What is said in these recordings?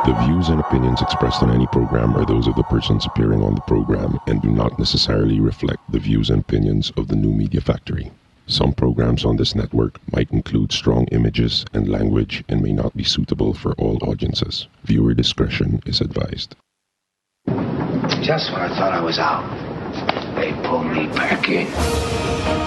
The views and opinions expressed on any program are those of the persons appearing on the program and do not necessarily reflect the views and opinions of the New Media Factory. Some programs on this network might include strong images and language and may not be suitable for all audiences. Viewer discretion is advised. Just when I thought I was out, they pulled me back in.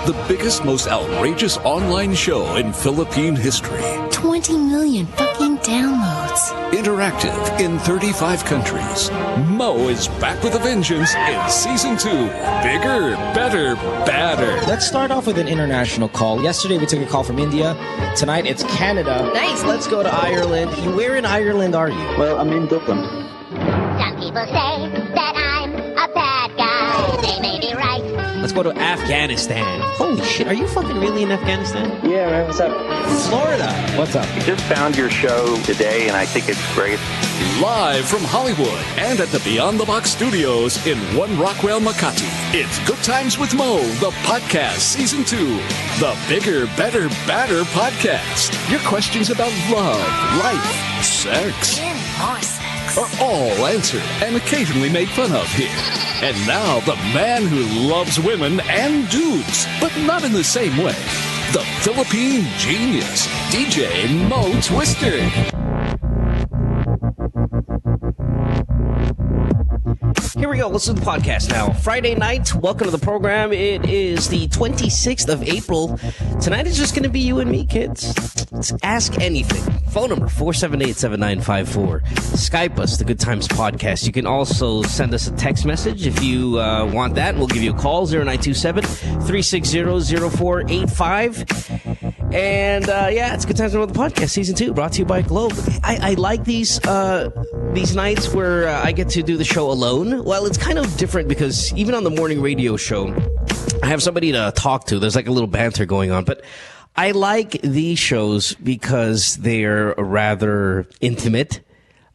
The biggest, most outrageous online show in Philippine history. 20 million fucking downloads. Interactive in 35 countries. Mo is back with a vengeance in Season 2. Bigger, better, badder. Let's start off with an international call. Yesterday we took a call from India. Tonight it's Canada. Nice. Let's go to Ireland. Where in Ireland are you? Well, I'm in Dublin. Some people say that I'm a bad guy. They may be right. Let's go to Afghanistan. Holy shit, are you fucking really in Afghanistan? Yeah, man, what's up? Florida. What's up? Just found your show today, and I think it's great. Live from Hollywood and at the Beyond the Box studios in One Rockwell, Makati. It's Good Times with Mo, the podcast, Season 2. The Bigger, Better, Badder podcast. Your questions about love, life, sex are all answered and occasionally made fun of here. And now, the man who loves women and dudes, but not in the same way. The Philippine genius, DJ Mo Twister. Here we go. Let's do the podcast now. Friday night. Welcome to the program. It is the 26th of April. Tonight is just going to be you and me, kids. Let's ask anything. Phone number 478-7954. Skype us, the Good Times Podcast. You can also send us a text message if you want that. We'll give you a call, 0927-360-0485. And yeah, it's Good Times with the Podcast, Season 2, brought to you by Globe. I like these nights where I get to do the show alone. Well, it's kind of different because even on the morning radio show, I have somebody to talk to. There's like a little banter going on. But I like these shows because they're rather intimate.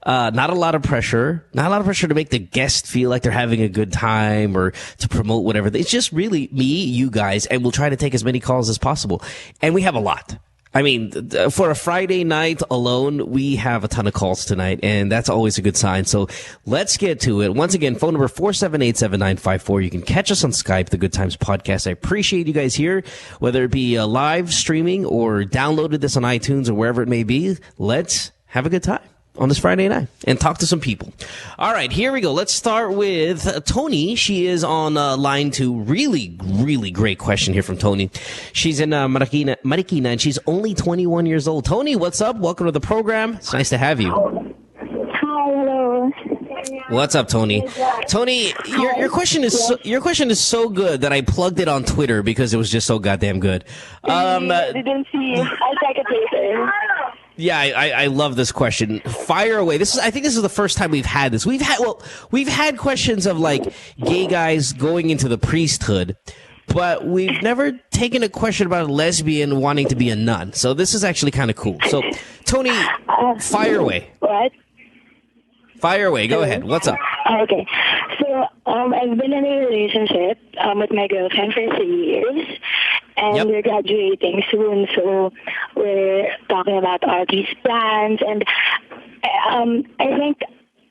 Not a lot of pressure. Not a lot of pressure to make the guest feel like they're having a good time or to promote whatever. It's just really me, you guys, and we'll try to take as many calls as possible. And we have a lot. I mean, for a Friday night alone, we have a ton of calls tonight, and that's always a good sign. So let's get to it. Once again, phone number 478-7954. You can catch us on Skype, the Good Times Podcast. I appreciate you guys here, whether it be live streaming or downloaded this on iTunes or wherever it may be. Let's have a good time on this Friday night and talk to some people. All right, here we go. Let's start with Tony. She is on line 2. Really, really great question here from Tony. She's in Marikina, and she's only 21 years old. Tony, what's up? Welcome to the program. It's nice to have you. Hi, hello. What's up, Tony? Tony, your question is so good that I plugged it on Twitter because it was just so goddamn good. Didn't see it. I'll check it later. Yeah, I love this question. Fire away. I think this is the first time we've had this. We've had questions of like gay guys going into the priesthood, but we've never taken a question about a lesbian wanting to be a nun. So this is actually kind of cool. So, Tony, fire away. What? Fire away. Go ahead. What's up? Okay. So, I've been in a relationship with my girlfriend for 3 years. And we're graduating soon, so we're talking about all these plans. And I think,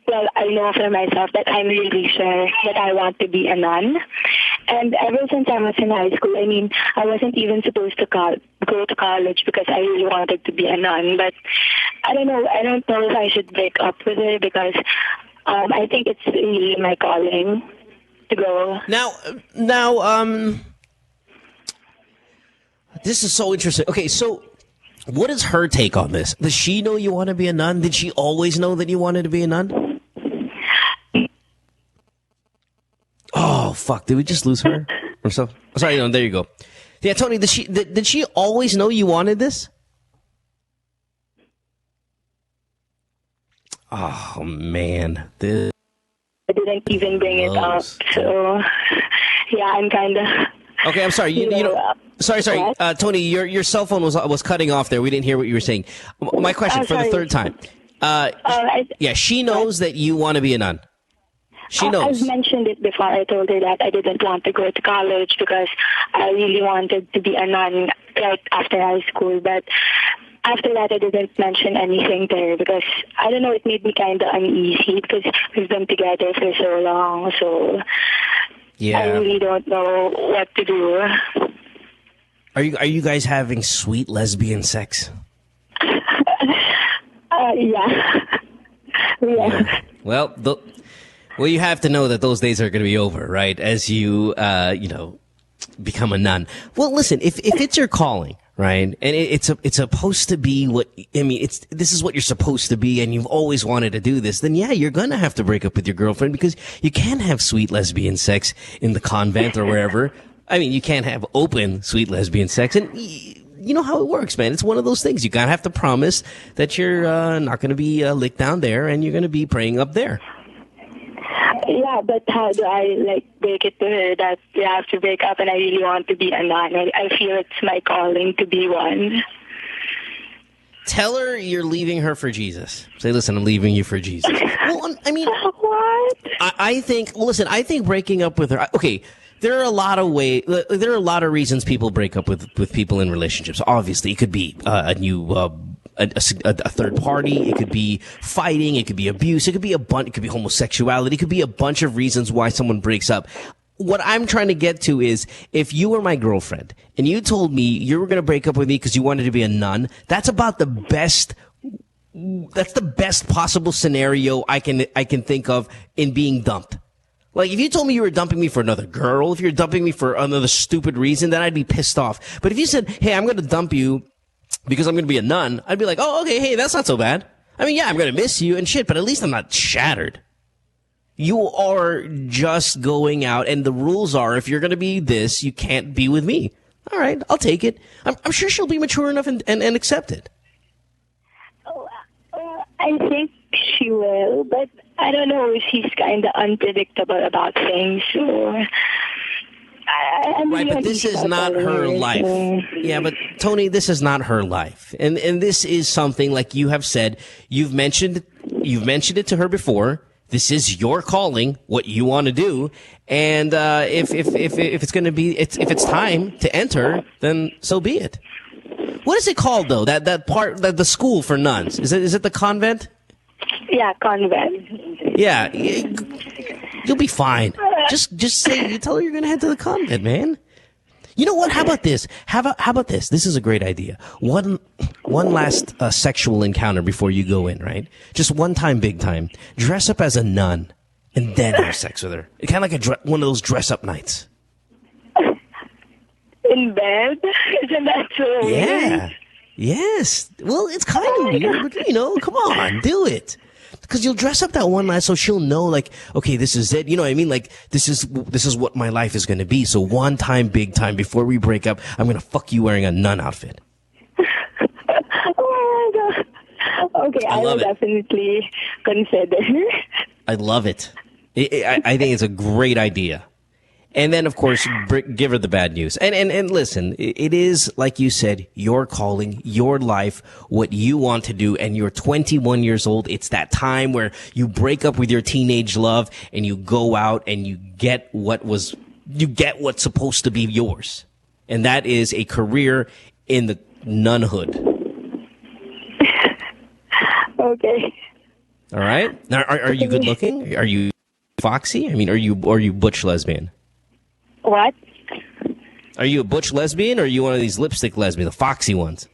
well, I know for myself that I'm really sure that I want to be a nun. And ever since I was in high school, I mean, I wasn't even supposed to go to college because I really wanted to be a nun. But I don't know if I should break up with her because I think it's really my calling to go. Now, this is so interesting. Okay, so what is her take on this? Does she know you want to be a nun? Did she always know that you wanted to be a nun? Oh, fuck. Did we just lose her? Or so? Sorry, no, there you go. Yeah, Tony, did she always know you wanted this? Oh, man. I didn't even bring it up, so yeah, I'm kind of... Okay, I'm sorry. You know, sorry. Tony, your cell phone was cutting off there. We didn't hear what you were saying. My question for the third time. Yeah, she knows that you want to be a nun. She knows. I've mentioned it before. I told her that I didn't want to go to college because I really wanted to be a nun right after high school. But after that, I didn't mention anything to her because, I don't know, it made me kind of uneasy because we've been together for so long. So Yeah. I really don't know what to do. Are you guys having sweet lesbian sex? Yeah. Yeah. Well, you have to know that those days are going to be over, right? As you, become a nun. Well, listen, if it's your calling, right, and it's supposed to be this is what you're supposed to be, and you've always wanted to do this, then yeah, you're going to have to break up with your girlfriend because you can't have sweet lesbian sex in the convent or wherever. I mean, you can't have open sweet lesbian sex, and you know how it works, man. It's one of those things. You gotta have to promise that you're not going to be licked down there, and you're going to be praying up there. Yeah, but how do I break it to her that we have to break up and I really want to be a nun? I feel it's my calling to be one. Tell her you're leaving her for Jesus. Say, listen, I'm leaving you for Jesus. Well, I mean, what? I think breaking up with her. Okay, there are a lot of there are a lot of reasons people break up with people in relationships. Obviously, it could be a third party. It could be fighting. It could be abuse. It could be it could be homosexuality. It could be a bunch of reasons why someone breaks up. What I'm trying to get to is, if you were my girlfriend and you told me you were going to break up with me because you wanted to be a nun, that's about the best possible scenario I can think of in being dumped. Like, if you told me you were dumping me for another girl, if you're dumping me for another stupid reason, then I'd be pissed off. But if you said, hey, I'm going to dump you because I'm going to be a nun, I'd be like, oh, okay, hey, that's not so bad. I mean, yeah, I'm going to miss you and shit, but at least I'm not shattered. You are just going out, and the rules are, if you're going to be this, you can't be with me. All right, I'll take it. I'm sure she'll be mature enough and accept it. I think she will, but I don't know. She's kind of unpredictable about things, so... Right, but this is not her life. Yeah, but Tony, this is not her life, and this is something, like you have said. You've mentioned it to her before. This is your calling, what you want to do, and if it's going to be, if it's time to enter, then so be it. What is it called though? That part, the school for nuns, is it the convent? Yeah, convent. Yeah, you'll be fine. Just say, you tell her you're going to head to the convent, man. You know what? How about this? How about this? This is a great idea. One last sexual encounter before you go in, right? Just one time, big time. Dress up as a nun and then have sex with her. Kind of like one of those dress up nights. In bed? Isn't that so weird? Yeah. Yes. Well, it's kind of weird, but come on, do it. Because you'll dress up that one night so she'll know, like, okay, this is it. You know what I mean? Like, this is what my life is going to be. So one time, big time, before we break up, I'm going to fuck you wearing a nun outfit. Oh, my God. Okay, I will definitely consider. I love it. I think it's a great idea. And then, of course, give her the bad news. And listen, it is, like you said, your calling, your life, what you want to do, and you're 21 years old. It's that time where you break up with your teenage love and you go out and you get what's supposed to be yours. And that is a career in the nunhood. Okay. All right. Now, are you good looking? Are you foxy? I mean, are you butch lesbian? What? Are you a butch lesbian, or are you one of these lipstick lesbians, the foxy ones?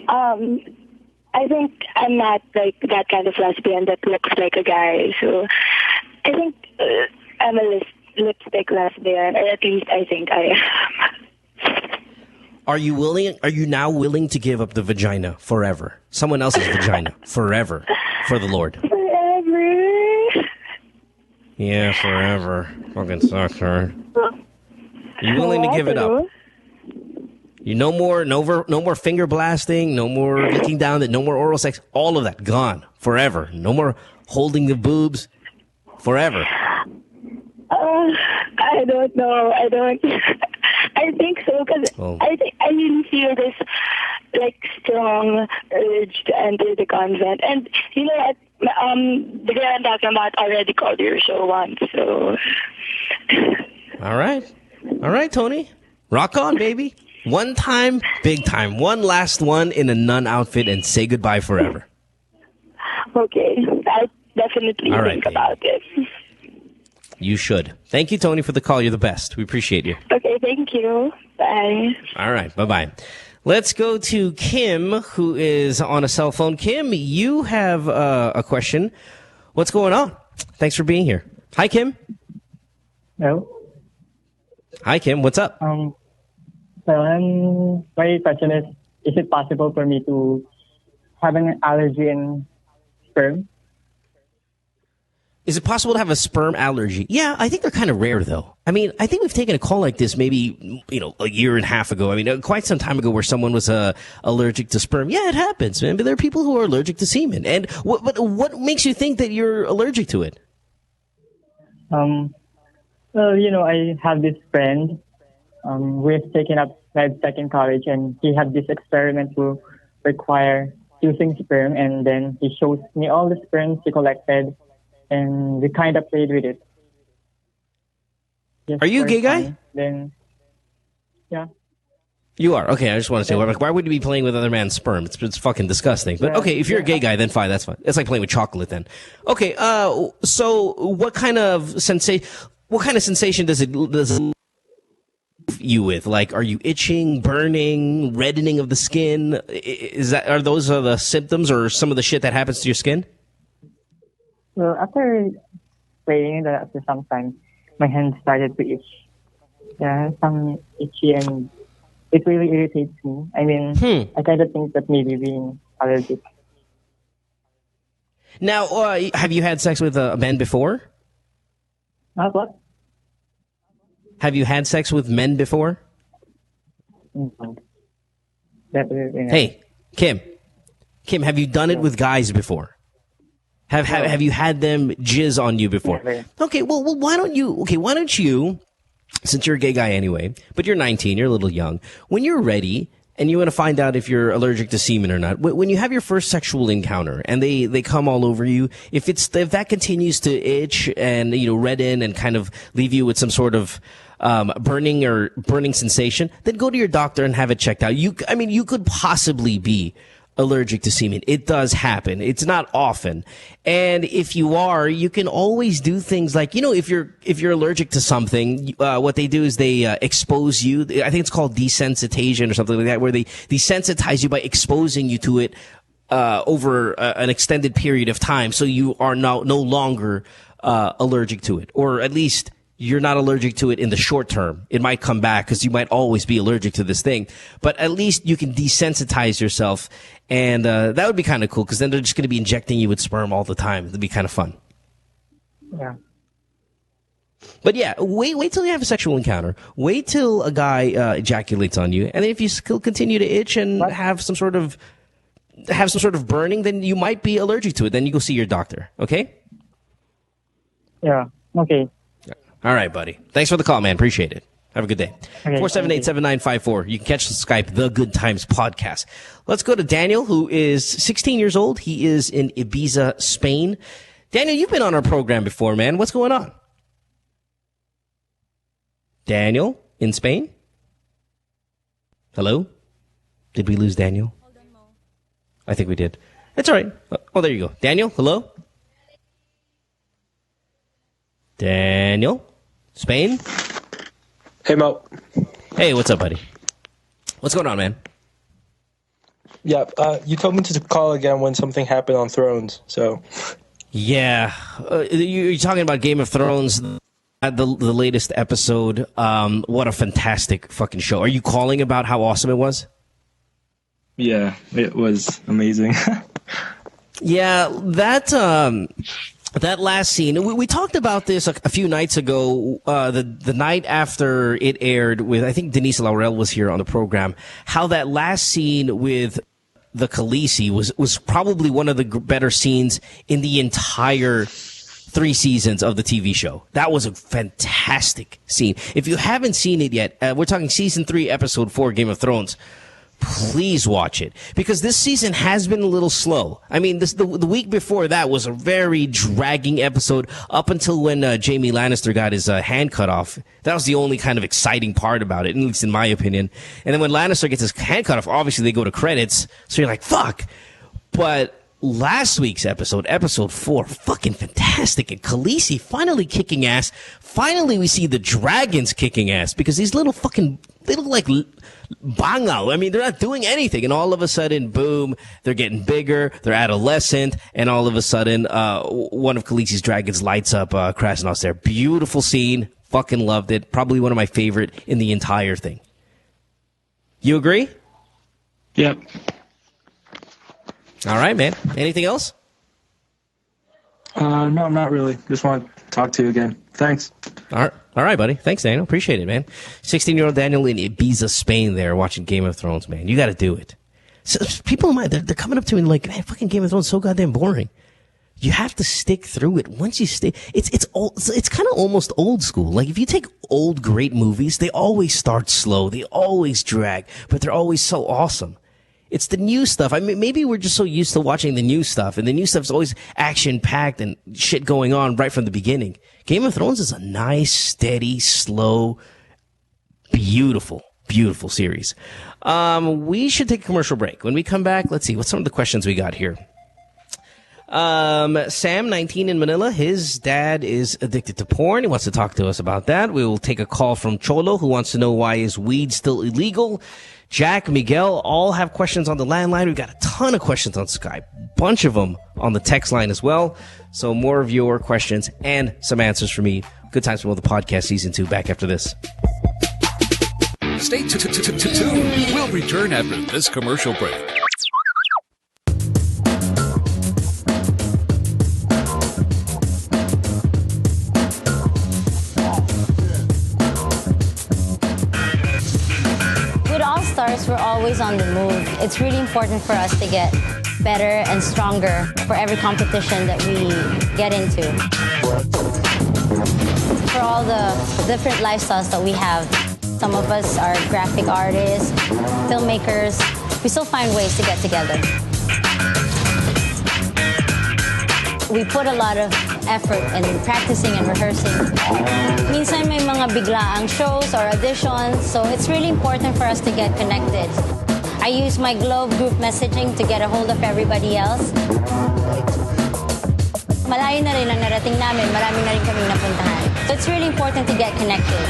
I think I'm not like that kind of lesbian that looks like a guy. So I think I'm a lipstick lesbian, or at least I think I am. Are you now willing to give up the vagina forever? Someone else's vagina forever for the Lord? Forever? Yeah, forever. Fucking sucks, huh? You willing to give it up? You no more finger blasting, no more licking down, no more oral sex, all of that gone forever. No more holding the boobs forever. I don't know. I think so, because I really feel this like strong urge to enter the convent, and you know what? The girl I'm talking about already called your show once, so. All right, Tony, rock on, baby. One time, big time. One last one in a nun outfit and say goodbye forever. Okay. I'll definitely All right, think about it. You should. Thank you, Tony, for the call. You're the best. We appreciate you. Okay, thank you. Bye. All right. Bye-bye. Let's go to Kim, who is on a cell phone. Kim, you have a question. What's going on? Thanks for being here. Hi, Kim. Hello. Hi, Kim. What's up? My question is it possible for me to have an allergy in sperm? Is it possible to have a sperm allergy? Yeah, I think they're kind of rare, though. I mean, I think we've taken a call like this maybe, a year and a half ago. I mean, quite some time ago where someone was allergic to sperm. Yeah, it happens, man. But there are people who are allergic to semen. And what makes you think that you're allergic to it? Well, I have this friend. We've taken up medtech in college, and he had this experiment to require using sperm, and then he shows me all the sperms he collected, and we kind of played with it. Just are you a gay guy? fun. Then, yeah. You are? Okay, I just want to say, why would you be playing with other man's sperm? It's fucking disgusting. But okay, if you're a gay guy, then fine, that's fine. It's like playing with chocolate then. Okay, so what kind of sensation does it you with? Like, are you itching, burning, reddening of the skin? Are those the symptoms or some of the shit that happens to your skin? Well, after playing, after some time, my hand started to itch. Yeah, some itchy, and it really irritates me. I mean, I kind of think that maybe being allergic. Now, have you had sex with men before? What? Have you had sex with men before? No. Definitely not. Hey, Kim, have you done it with guys before? Have you had them jizz on you before? Never. Okay, well, why don't you, since you're a gay guy anyway, but you're 19, you're a little young, when you're ready and you want to find out if you're allergic to semen or not, when you have your first sexual encounter and they come all over you, if that continues to itch and, redden and kind of leave you with some sort of burning sensation, then go to your doctor and have it checked out. You could possibly be allergic to semen. It does happen. It's not often. And if you are, you can always do things like, if you're allergic to something, what they do is they expose you. I think it's called desensitization or something like that, where they desensitize you by exposing you to it over an extended period of time, so you are no longer allergic to it, or at least you're not allergic to it in the short term. It might come back because you might always be allergic to this thing, but at least you can desensitize yourself, and that would be kind of cool, because then they're just going to be injecting you with sperm all the time. It'd be kind of fun. Yeah. But yeah, wait till you have a sexual encounter. Wait till a guy ejaculates on you, and then if you still continue to itch and have some sort of burning, then you might be allergic to it. Then you go see your doctor. Okay? Yeah. Okay. All right, buddy. Thanks for the call, man. Appreciate it. Have a good day. Okay, 478-7954. You can catch the Skype, The Good Times Podcast. Let's go to Daniel, who is 16 years old. He is in Ibiza, Spain. Daniel, you've been on our program before, man. What's going on? Daniel, in Spain? Hello? Did we lose Daniel? Hold on, Mo. I think we did. It's all right. Oh, there you go. Daniel, hello? Daniel? Spain? Hey, Mo. Hey, what's up, buddy? What's going on, man? Yeah, you told me to call again when something happened on Thrones, so... Yeah. You're talking about Game of Thrones, the latest episode. What a fantastic fucking show. Are you calling about how awesome it was? Yeah, it was amazing. Yeah, that last scene, we talked about this a few nights ago, the night after it aired with, I think Denise Laurel was here on the program, how that last scene with the Khaleesi was probably one of the better scenes in the entire 3 seasons of the TV show. That was a fantastic scene. If you haven't seen it yet, we're talking season 3, episode 4, Game of Thrones. please watch it. Because this season has been a little slow. I mean, the week before that was a very dragging episode up until when Jaime Lannister got his hand cut off. That was the only kind of exciting part about it, at least in my opinion. And then when Lannister gets his hand cut off, obviously they go to credits. So you're like, fuck. But last week's episode 4, fucking fantastic. And Khaleesi finally kicking ass. Finally, we see the dragons kicking ass because these little fucking, they look like bangal. I mean, they're not doing anything. And all of a sudden, boom, they're getting bigger. They're adolescent. And all of a sudden, one of Khaleesi's dragons lights up Krasnos there. Beautiful scene. Fucking loved it. Probably one of my favorite in the entire thing. You agree? Yep. All right, man. Anything else? No, not really. Just want to talk to you again. Thanks. All right, buddy. Thanks, Daniel. Appreciate it, man. 16-year-old Daniel in Ibiza, Spain there watching Game of Thrones, man. You got to do it. So, people in mind, they're coming up to me and like, man, fucking Game of Thrones is so goddamn boring. You have to stick through it. Once you stay, it's kind of almost old school. Like if you take old great movies, they always start slow. They always drag, but they're always so awesome. It's the new stuff. I mean, maybe we're just so used to watching the new stuff, and the new stuff's always action-packed and shit going on right from the beginning. Game of Thrones is a nice, steady, slow, beautiful, beautiful series. We should take a commercial break. When we come back, let's see, what's some of the questions we got here? Sam, 19 in Manila, his dad is addicted to porn. He wants to talk to us about that. We will take a call from Cholo, who wants to know why is weed still illegal. Jack, Miguel, all have questions on the landline. We've got a ton of questions on Skype. Bunch of them on the text line as well. So more of your questions and some answers for me. Good Times from the Podcast Season 2 back after this. Stay tuned. We'll return after this commercial break. Stars, we're always on the move. It's really important for us to get better and stronger for every competition that we get into. For all the different lifestyles that we have, some of us are graphic artists, filmmakers. We still find ways to get together. We put a lot of effort in practicing and rehearsing. Minsan may mga biglaang shows or auditions, so it's really important for us to get connected. I use my Globe group messaging to get a hold of everybody else. Malayo na rin ang narating namin, marami na rin kaming napuntahan. So it's really important to get connected.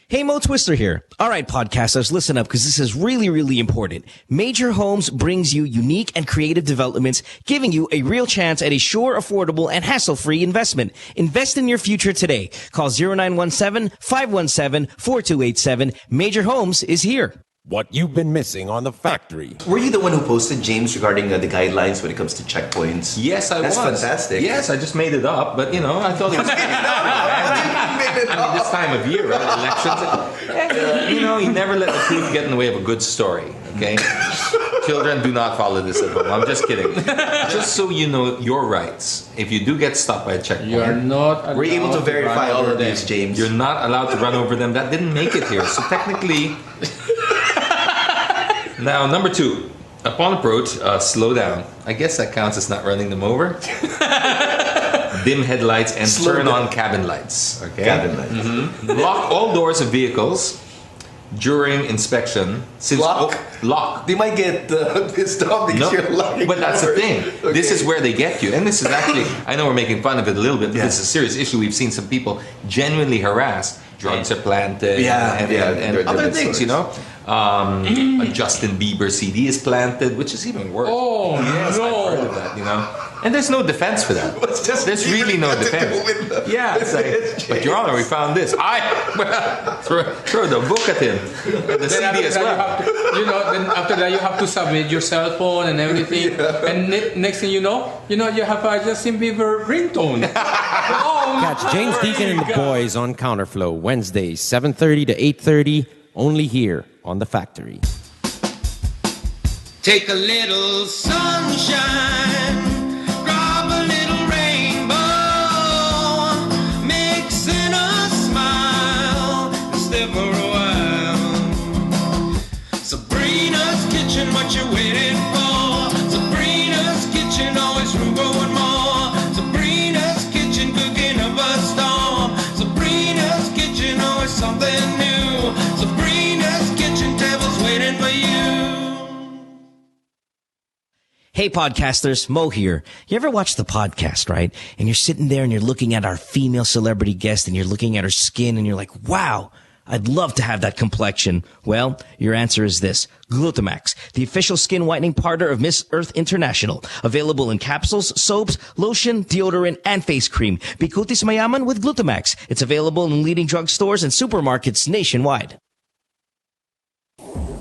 Hey, Mo Twister here. All right, podcasters, listen up because this is really, really important. Major Homes brings you unique and creative developments, giving you a real chance at a sure, affordable, and hassle-free investment. Invest in your future today. Call 0917-517-4287. Major Homes is here. What you've been missing on The Factory. Were you the one who posted, James, regarding the guidelines when it comes to checkpoints? Yes, I was. That's fantastic. Yes, I just made it up, but, you know, I thought it was... I mean, this time of year, right? Elections. You know, you never let the truth get in the way of a good story, okay? Children, do not follow this at home. I'm just kidding. Just so you know your rights. If you do get stopped by a checkpoint... You're not allowed. We're able to verify all of these, James. You're not allowed to run over them. That didn't make it here. So technically... Now, number 2. Upon approach, slow down. I guess that counts as not running them over. Dim headlights and turn on cabin lights. Okay? Cabin lights. Mm-hmm. Lock all doors of vehicles during inspection. Since lock. They might get pissed off because you're locking. But that's doors. the thing. Okay. This is where they get you. And this is actually, I know we're making fun of it a little bit, but this is a serious issue. We've seen some people genuinely harassed. Drugs are planted. And other things, you know. A Justin Bieber CD is planted, which is even worse. Oh, yes, no. I've heard of that, you know. And there's no defense for that. There's really no defense. Yeah, it's like, but Your Honor, we found this. Throw the book at him. The CD as well. Then after that you have to submit your cell phone and everything. Yeah. And next thing you know, you have a Justin Bieber ringtone. Catch James Deacon and the boys on Counterflow Wednesdays, 7:30 to 8:30, only here on The Factory. Take a little sunshine, drop a little here for a while. Sabrina's Kitchen, what you waiting for? Sabrina's Kitchen, always room for one more. Sabrina's Kitchen, cooking up a storm. Sabrina's Kitchen, always something new. Sabrina's Kitchen, tables waiting for you. Hey, podcasters, Mo here. You ever watch the podcast, right? And you're sitting there and you're looking at our female celebrity guest and you're looking at her skin and you're like, wow, I'd love to have that complexion. Well, your answer is this. Glutamax, the official skin whitening partner of Miss Earth International. Available in capsules, soaps, lotion, deodorant, and face cream. Bikutis Mayaman with Glutamax. It's available in leading drugstores and supermarkets nationwide.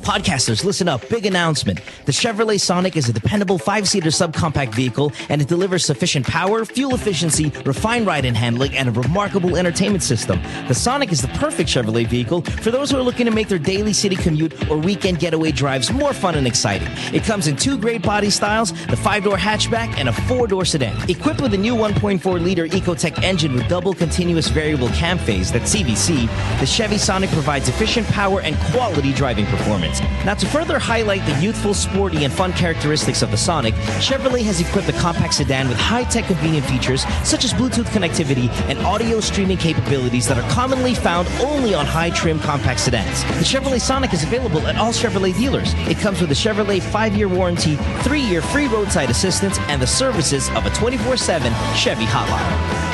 Podcasters, listen up. Big announcement. The Chevrolet Sonic is a dependable 5-seater subcompact vehicle, and it delivers sufficient power, fuel efficiency, refined ride and handling, and a remarkable entertainment system. The Sonic is the perfect Chevrolet vehicle for those who are looking to make their daily city commute or weekend getaway drives more fun and exciting. It comes in 2 great body styles, the 5-door hatchback and a 4-door sedan. Equipped with a new 1.4-liter Ecotec engine with double continuous variable cam phase, that's CVC, the Chevy Sonic provides efficient power and quality driving performance. Now, to further highlight the youthful, sporty, and fun characteristics of the Sonic, Chevrolet has equipped the compact sedan with high-tech convenient features such as Bluetooth connectivity and audio streaming capabilities that are commonly found only on high-trim compact sedans. The Chevrolet Sonic is available at all Chevrolet dealers. It comes with a Chevrolet 5-year warranty, 3-year free roadside assistance, and the services of a 24/7 Chevy hotline.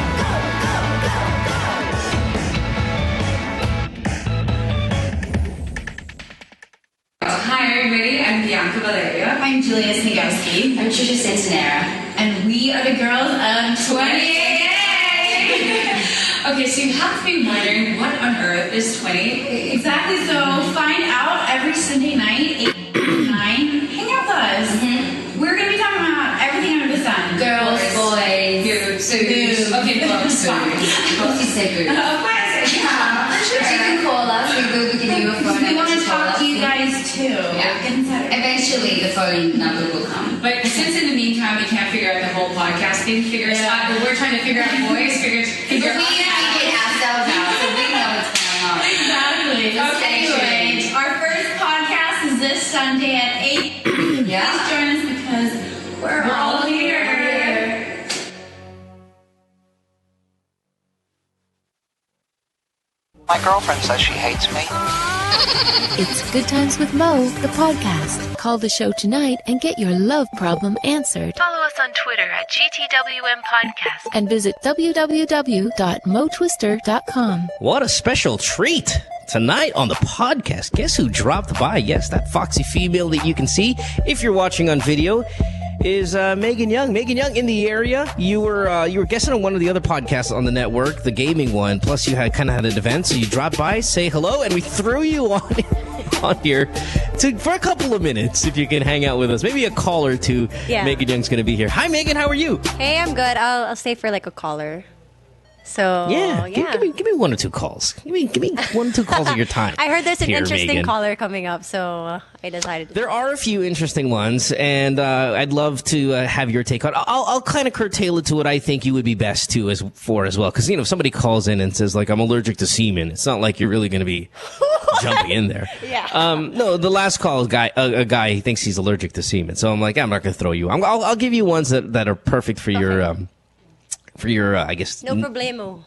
Hi everybody, I'm Bianca Valeria. I'm Julia Snigowski. I'm Trisha Santanera. And we are the girls of 20. Okay, so you have to be wondering, what on earth is 20? Exactly, so find out every Sunday night, 8 to 9. Hang out with us. We're going to be talking about everything under the sun. Girls, boys, boobs. Okay, boobs. Boobs. You say boobs. Of course. Yeah. You can call us. We can do a phone. We want to talk to you guys too. Yeah. Eventually, the phone number will come. But since in the meantime we can't figure out the whole podcast thing, but we're trying to figure out boys. Figure out ourselves out, so we know what's going on. Exactly. Okay. Anyway, our first podcast is this Sunday at 8. Yeah. Please join us because we're all here. My girlfriend says she hates me. It's Good Times with Mo, the podcast. Call the show tonight and get your love problem answered. Follow us on Twitter at GTWM Podcast. And visit www.motwister.com. What a special treat. Tonight on the podcast, guess who dropped by? Yes, that foxy female that you can see if you're watching on video is Megan Young. Megan Young in the area. You were guessing on one of the other podcasts on the network, the gaming one. Plus, you had kind of had an event, so you dropped by, say hello, and we threw you on here for a couple of minutes. If you can hang out with us, maybe a call or two. Yeah. Megan Young's going to be here. Hi, Megan. How are you? Hey, I'm good. I'll stay for like a caller. So yeah. Give me 1 or 2 calls. Give me 1 or 2 calls of your time. I heard there's an here, interesting Megan. caller coming up, so I decided. There are a few interesting ones, and I'd love to have your take on. I'll kind of curtail it to what I think you would be best to as well, because if somebody calls in and says like I'm allergic to semen, it's not like you're really going to be jumping in there. Yeah. No, the last call, a guy he thinks he's allergic to semen, so I'm like I'm not going to throw you. I'll give you ones that are perfect for your. For your, I guess, no problemo.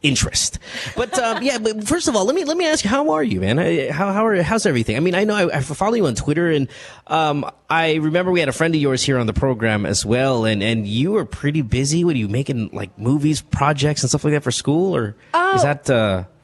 Interest, but But first of all, let me ask you, how are you, man? How's everything? I mean, I know I follow you on Twitter, and I remember we had a friend of yours here on the program as well, and you were pretty busy. Were you making like movies, projects, and stuff like that for school, or is that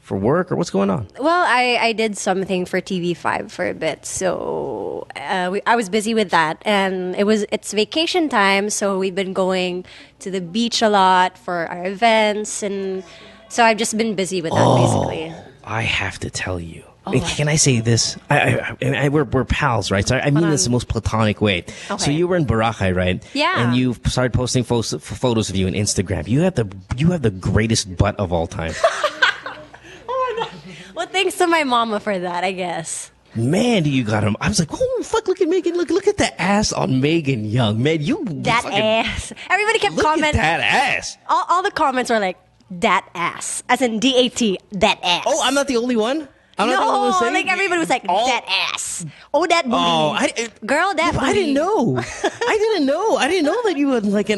for work, or what's going on? Well, I did something for TV5 for a bit, so I was busy with that, and it's vacation time, so we've been going to the beach a lot for our events, and so I've just been busy with that basically. I have to tell you. Can I say this? We're pals, right? So I mean this in the most platonic way. Okay. So you were in Boracay, right? Yeah. And you started posting photos of you on Instagram. You have the greatest butt of all time. Well, thanks to my mama for that, I guess. Man, do you got him? I was like, oh, fuck, look at Megan. Look at the ass on Megan Young. Man, That ass. Everybody kept commenting. Look at that ass. All the comments were like, that ass. As in D-A-T, that ass. Oh, I'm not the only one? I'm not the only one saying? like everybody was like, that ass. Oh, that booty. Oh, Girl, that booty. I didn't know. I didn't know that you had like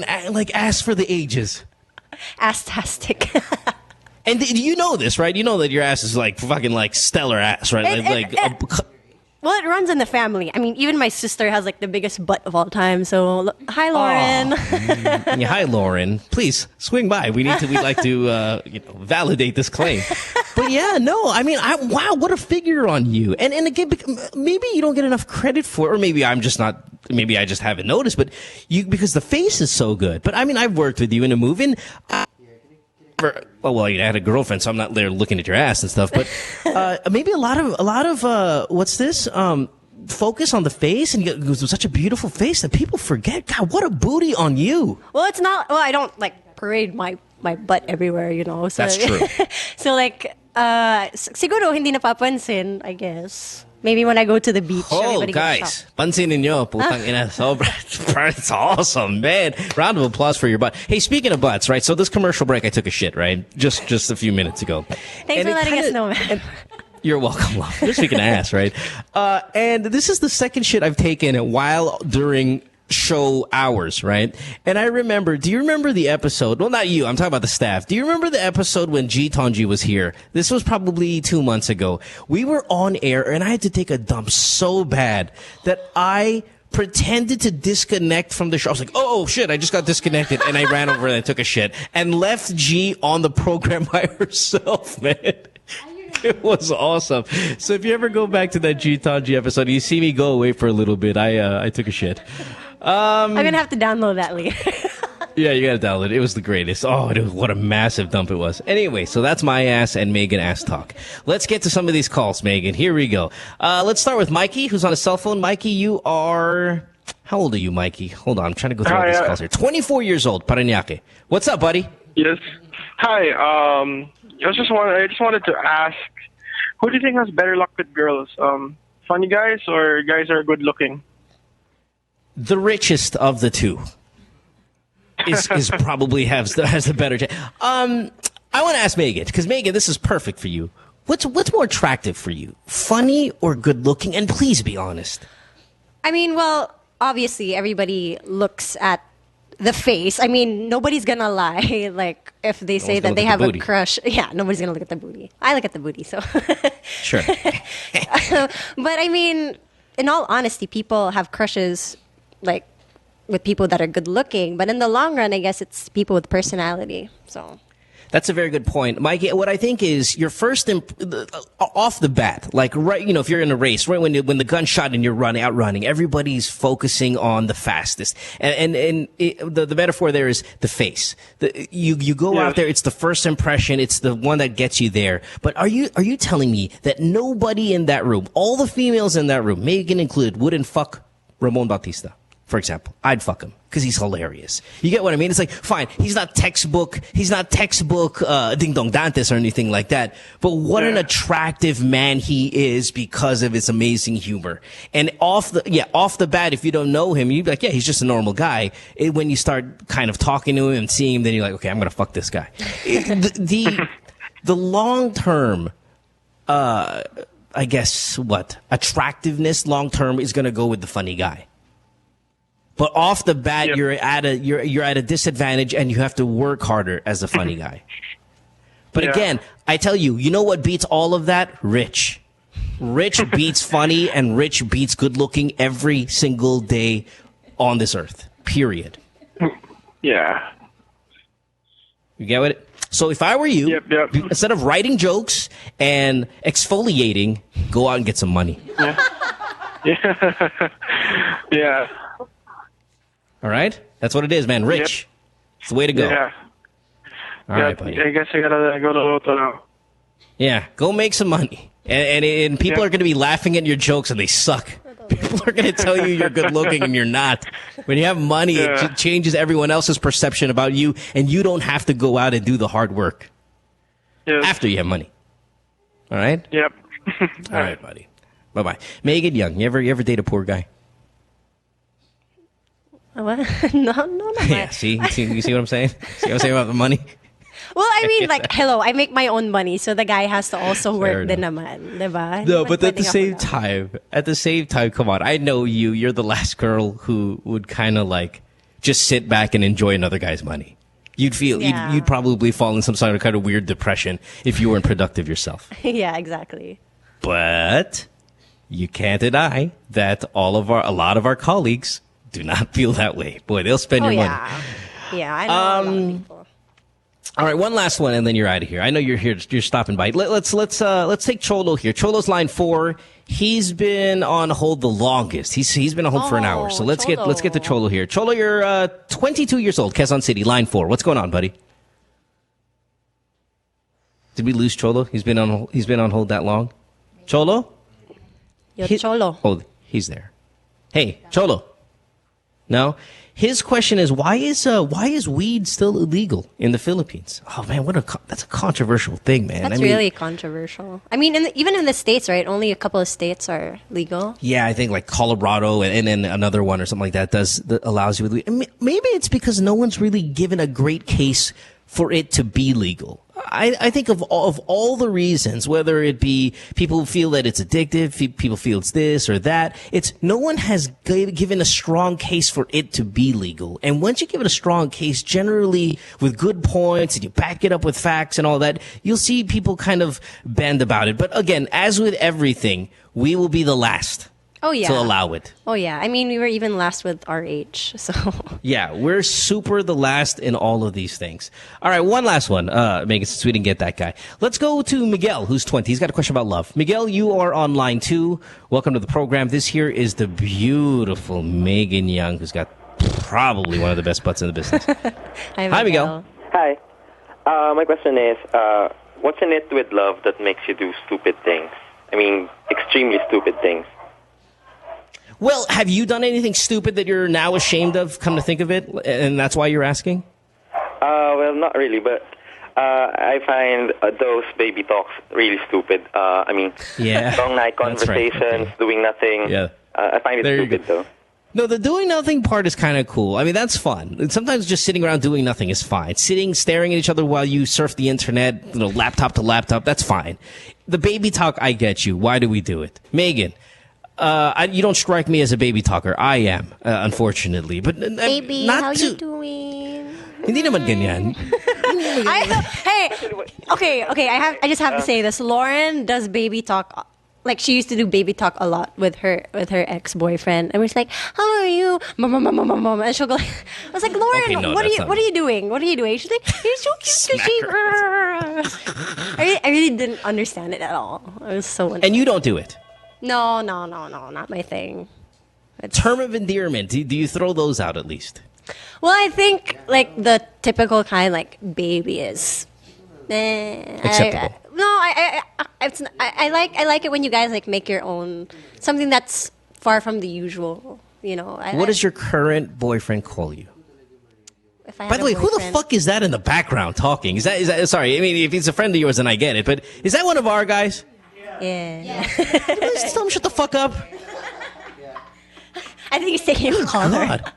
ass for the ages. Ass-tastic. And you know this, right? You know that your ass is like fucking like stellar ass, right? Well, it runs in the family. I mean, even my sister has like the biggest butt of all time. So, hi, Lauren. Yeah, hi, Lauren. Please swing by. We'd like to validate this claim. But yeah, no, I mean, wow, what a figure on you. And again, maybe you don't get enough credit for it, or maybe I'm just not. Maybe I just haven't noticed. But because the face is so good. But I mean, I've worked with you in a movie. And, I had a girlfriend, so I'm not there looking at your ass and stuff. But maybe a lot of what's this? Focus on the face, and it was such a beautiful face that people forget. God, what a booty on you! Well, it's not. Well, I don't like parade my butt everywhere, So, that's true. So siguro hindi napapansin, I guess. Maybe when I go to the beach. Oh, guys, pansinin nyo, putang ina, sobra. It's awesome, man. Round of applause for your butt. Hey, speaking of butts, right? So this commercial break, I took a shit, right? Just a few minutes ago. Thanks for letting us know, man. You're welcome, love. You're speaking of ass, right? And this is the second shit I've taken while during show hours, right? And do you remember the episode? Well, not you. I'm talking about the staff. Do you remember the episode when G Tonji was here? This was probably 2 months ago. We were on air and I had to take a dump so bad that I pretended to disconnect from the show. I was like, oh shit, I just got disconnected. And I ran over and I took a shit and left G on the program by herself, man. It was awesome. So if you ever go back to that G Tonji episode, you see me go away for a little bit. I took a shit. I'm gonna have to download that later. Yeah, you gotta download it. It was the greatest. Oh, what a massive dump it was. Anyway, so that's my ass and Megan ass talk. Let's get to some of these calls, Megan. Here we go. Let's start with Mikey, who's on a cell phone. Mikey, you are... How old are you, Mikey? Hold on, I'm trying to go through all these calls here. 24 years old, Parañaque. What's up, buddy? Yes. Hi. I just wanted to ask, who do you think has better luck with girls? Funny guys or guys that are good looking? The richest of the two is probably has the better chance. I want to ask Megan, because Megan, this is perfect for you. What's more attractive for you, funny or good looking? And please be honest. I mean, well, obviously everybody looks at the face. I mean, nobody's gonna lie. Like if they say that they have a crush, yeah, nobody's gonna look at the booty. I look at the booty, so sure. But I mean, in all honesty, people have crushes like with people that are good looking, but in the long run, I guess it's people with personality. So that's a very good point, Mikey. What I think is your first off the bat, like right, if you're in a race, right when the gun's shot and you're outrunning, everybody's focusing on the fastest, and the metaphor there is the face. You go out there, it's the first impression, it's the one that gets you there. But are you telling me that nobody in that room, all the females in that room, Megan included, wouldn't fuck Ramon Bautista? For example, I'd fuck him because he's hilarious. You get what I mean? It's like, fine, he's not textbook Ding Dong Dantes or anything like that. But what an attractive man he is because of his amazing humor. And off the bat, if you don't know him, you'd be like, yeah, he's just a normal guy. When you start kind of talking to him and seeing him, then you're like, okay, I'm gonna fuck this guy. The long term, I guess attractiveness long term is gonna go with the funny guy. But off the bat, you're at a disadvantage, and you have to work harder as a funny guy. But again, I tell you, you know what beats all of that? Rich. Rich beats funny, and rich beats good looking every single day on this earth. Period. Yeah. You get it? So if I were you, instead of writing jokes and exfoliating, go out and get some money. Yeah. All right? That's what it is, man. Rich. It's the way to go. Yeah. All right, buddy. I guess I gotta go to Lotto now. Yeah, go make some money. And people are going to be laughing at your jokes, and they suck. People are going to tell you you're good looking, and you're not. When you have money, it changes everyone else's perception about you, and you don't have to go out and do the hard work. After you have money. All right? Yep. All right, buddy. Bye-bye. Megan Young, you ever date a poor guy? What? No. Yeah, see? You see what I'm saying? See what I'm saying about the money? Well, I mean, like, hello, I make my own money, so the guy has to also work din naman, diba? No, but at the same time, come on. I know you. You're the last girl who would kind of like just sit back and enjoy another guy's money. You'd probably fall in some sort of kind of weird depression if you weren't productive yourself. Yeah, exactly. But you can't deny that a lot of our colleagues do not feel that way. Boy, they'll spend your money. Yeah, I know a lot of people. All right, one last one, and then you're out of here. I know you're here. You're stopping by. Let's take Cholo here. Cholo's line 4. He's been on hold the longest. He's been on hold for an hour. So let's get to Cholo here. Cholo, you're 22 years old, Quezon City, line 4. What's going on, buddy? Did we lose Cholo? He's been on hold that long. Cholo? Cholo. Oh, he's there. Hey, Cholo. No. His question is, why is weed still illegal in the Philippines? Oh man, that's a controversial thing, man. That's really controversial. I mean, even in the States, right? Only a couple of states are legal. Yeah, I think like Colorado and then another one or something like that allows you with weed. Maybe it's because no one's really given a great case for it to be legal. I think of all the reasons, whether it be people feel that it's addictive, people feel it's this or that, no one has given a strong case for it to be legal. And once you give it a strong case, generally with good points and you back it up with facts and all that, you'll see people kind of bend about it. But again, as with everything, we will be the last to allow it. Oh, yeah. I mean, we were even last with RH, so... Yeah, we're super the last in all of these things. All right, one last one, Megan, since we didn't get that guy. Let's go to Miguel, who's 20. He's got a question about love. Miguel, you are on line 2. Welcome to the program. This here is the beautiful Megan Young, who's got probably one of the best butts in the business. Hi, Miguel. Hi. My question is, what's in it with love that makes you do stupid things? I mean, extremely stupid things. Well, have you done anything stupid that you're now ashamed of, come to think of it, and that's why you're asking? Well, not really, but I find those baby talks really stupid. I mean, long night conversations, doing nothing. Yeah. I find it stupid, though. No, the doing nothing part is kind of cool. I mean, that's fun. Sometimes just sitting around doing nothing is fine. Staring at each other while you surf the internet, laptop to laptop, that's fine. The baby talk, I get you. Why do we do it? Megan. You don't strike me as a baby talker. I am, unfortunately. But baby, how you doing? Hindi naman ganyan. Okay. I just have to say this. Lauren does baby talk. Like, she used to do baby talk a lot with her ex-boyfriend. And we're just like, how are you? Mama. And she'll go like, I was like, Lauren, what are you doing? What are you doing? She's like, you're so cute. I really didn't understand it at all. It was so And you don't do it? No, not my thing. Term of endearment, do you throw those out at least? Well, I think like the typical kind, like baby is acceptable. I like it when you guys like make your own something that's far from the usual. What does your current boyfriend call you? By the way, who the fuck is that in the background talking? Is that sorry? I mean, if he's a friend of yours, then I get it. But is that one of our guys? Yeah. Just tell him shut the fuck up. I think he's taking a call. God.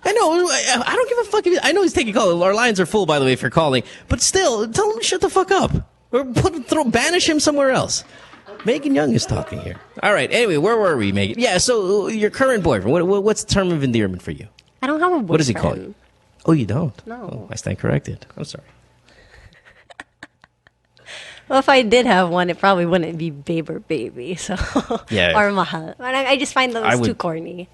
I know. I don't give a fuck. I know he's taking a call. Our lines are full, by the way, for calling. But still, tell him to shut the fuck up. Or banish him somewhere else. Megan Young is talking here. All right. Anyway, where were we, Megan? Yeah. So your current boyfriend. What's the term of endearment for you? I don't have a boyfriend. What does he call you? Oh, you don't? No. Oh, I stand corrected. I'm sorry. Well, if I did have one, it probably wouldn't be babe or baby, so or mahal. I just find those too corny.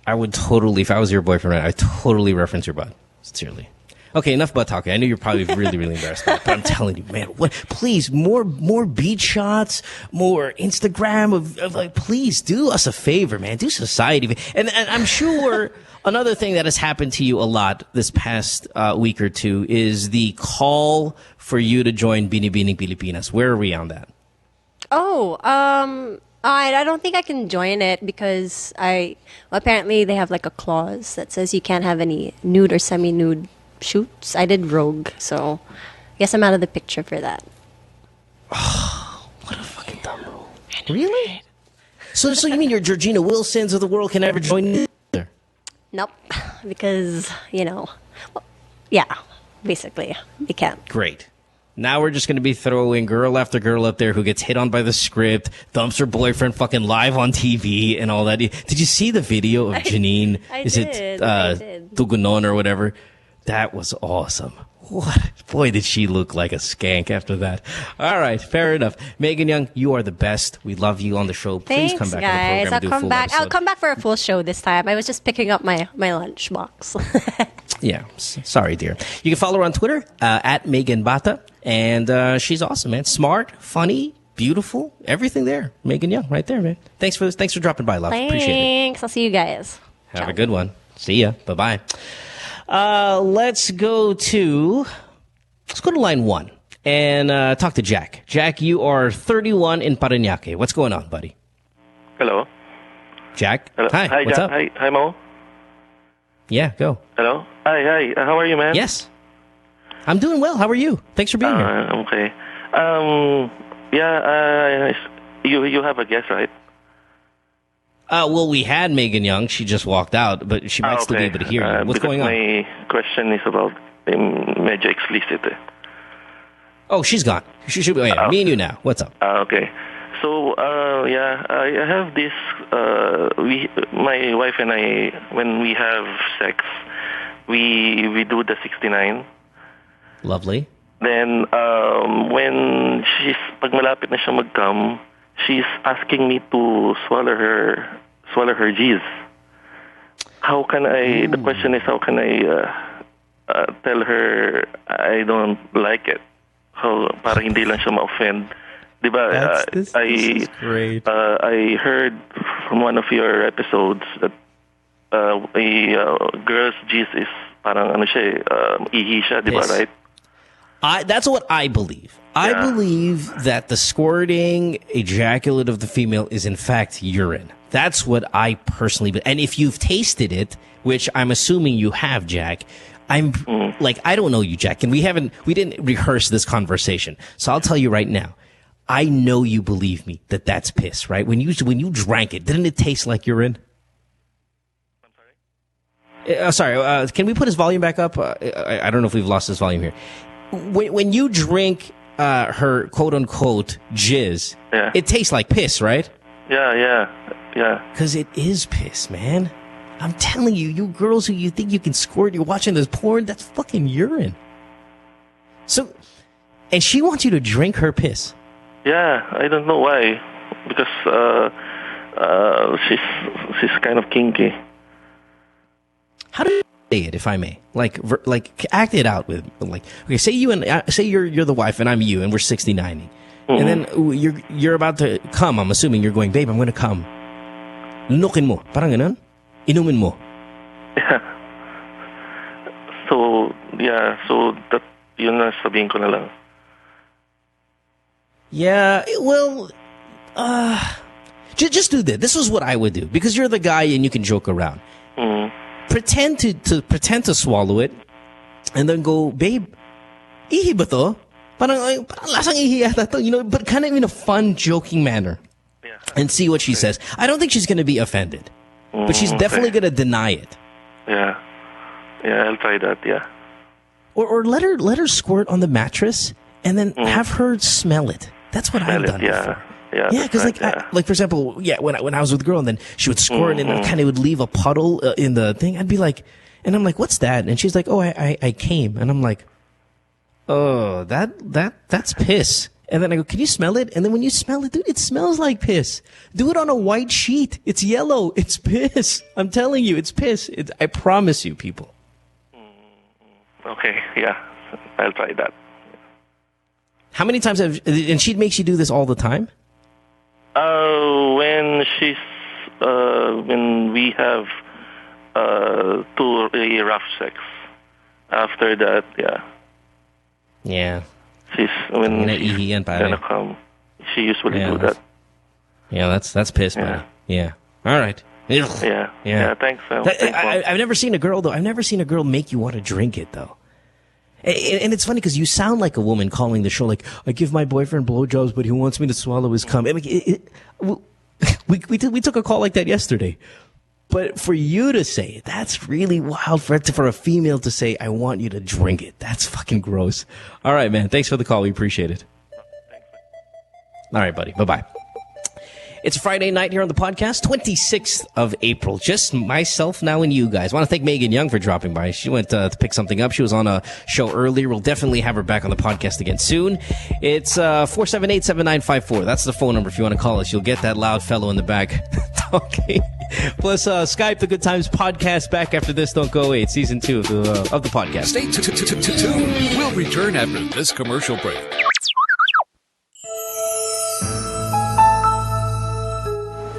I would totally, if I was your boyfriend, I'd totally reference your butt. Sincerely. Okay, enough butt talking. I know you're probably really, really embarrassed by it, but I'm telling you, man, please, more beach shots, more Instagram of like, please do us a favor, man. Do society. And I'm sure another thing that has happened to you a lot this past week or two is the call for you to join Binibining Pilipinas. Where are we on that? Oh, I don't think I can join it because apparently they have like a clause that says you can't have any nude or semi-nude shoots. I did Rogue, so I guess I'm out of the picture for that. Oh, what a fucking dumb rule. Really? So you mean your Georgina Wilsons of the world can never join either? Nope, because, yeah. basically. We can't. Great. Now we're just going to be throwing girl after girl up there who gets hit on by the script, dumps her boyfriend fucking live on TV and all that. Did you see the video of Janine? I did. Tugunon or whatever? That was awesome. What? Boy, did she look like a skank after that. All right, fair enough. Megan Young, you are the best. We love you on the show. Please Thanks, come back guys. on the program and do a full episode. I'll come back for a full show this time. I was just picking up my lunch box. Yeah, sorry, dear. You can follow her on Twitter, at Megan Bata. And she's awesome, man. Smart, funny, beautiful, everything there. Megan Young, right there, man. Thanks for dropping by, love. Appreciate it. Thanks. I'll see you guys. Have a good one. See ya. Bye-bye. Let's go to line 1 and talk to Jack. Jack, you are 31 in Parañaque. What's going on, buddy? Hello. Jack? Hello. Hi, what's Jack. up? Hi, Mo. Yeah, go. Hello. Hi. How are you, man? Yes. I'm doing well. How are you? Thanks for being here. Okay. You have a guest, right? Well, we had Megan Young. She just walked out, but she might still be able to hear you. What's going on? My question is about medyo explicit. Oh, she's gone. She should be. Oh, yeah. Me and you now. What's up? Okay. So, I have this. My wife and I, when we have sex, we do the 69. Lovely. Then, when pag malapit na siya mag-come, she's asking me to swallow her G's. How can I? The question is, how can I tell her I don't like it? Para hindi lang siya ma-offend. Diba? This is great. I heard from one of your episodes that a girl's G's is parang ihi siya, diba, Yes. right? That's what I believe. I believe that the squirting ejaculate of the female is in fact urine. That's what I personally believe. And if you've tasted it, which I'm assuming you have, Jack, I don't know you, Jack, and we didn't rehearse this conversation. So I'll tell you right now, I know you believe me that that's piss, right? When you drank it, didn't it taste like urine? I'm sorry. Can we put his volume back up? I don't know if we've lost his volume here. When you drink her quote unquote jizz, it tastes like piss, right? Yeah. Because it is piss, man. I'm telling you, you girls who you think you can squirt, you're watching this porn, that's fucking urine. So, and she wants you to drink her piss. Yeah, I don't know why. Because she's kind of kinky. How do you say it, if I may? Like act it out with, okay, say you're the wife and I'm you and we're 69ing. And then you're about to come. I'm assuming you're going, babe, I'm going to come. Lunukin mo. Parang ganun. Inumin mo. Yeah. So that yun na sabihin ko na lang. Yeah, well, just do this. This is what I would do because you're the guy and you can joke around. Pretend to swallow it, and then go, babe, ihi ba to? Parang lasang ihi yata to, but kind of in a fun, joking manner, and see what she says. I don't think she's going to be offended, but she's definitely going to deny it. Yeah, I'll try that. Yeah. Or let her squirt on the mattress, and then have her smell it. That's what I've done before. Yeah, because like for example, when I was with a girl and then she would squirt and then kind of would leave a puddle in the thing, I'd be like, and I'm like, what's that? And she's like, oh, I came, and I'm like, oh, that's piss. And then I go, can you smell it? And then when you smell it, dude, it smells like piss. Do it on a white sheet. It's yellow. It's piss. I'm telling you, it's piss. I promise you, people. Okay, yeah, I'll try that. How many times and she makes you do this all the time? When we have too rough sex. After that, yeah. Yeah. When she's gonna come, she usually do that. Yeah, that's piss, man. Yeah. All right. Yeah. Thanks. I've never seen a girl though. I've never seen a girl make you want to drink it though. And it's funny because you sound like a woman calling the show like, I give my boyfriend blowjobs, but he wants me to swallow his cum. I mean, we took a call like that yesterday. But for you to say it, that's really wild for a female to say, I want you to drink it. That's fucking gross. All right, man. Thanks for the call. We appreciate it. All right, buddy. Bye-bye. It's Friday night here on the podcast, 26th of April. Just myself now and you guys. I want to thank Megan Young for dropping by. She went to pick something up. She was on a show earlier. We'll definitely have her back on the podcast again soon. It's 478-7954. That's the phone number if you want to call us. You'll get that loud fellow in the back talking. Plus, Skype, the Good Times podcast back after this. Don't go away. It's season 2 of the podcast. Stay tuned. We'll return after this commercial break.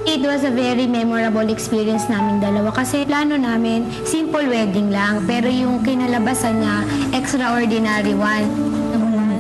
It was a very memorable experience naming dalawa kasi plano namin, simple wedding lang, pero yung kinalabasan niya, extraordinary one.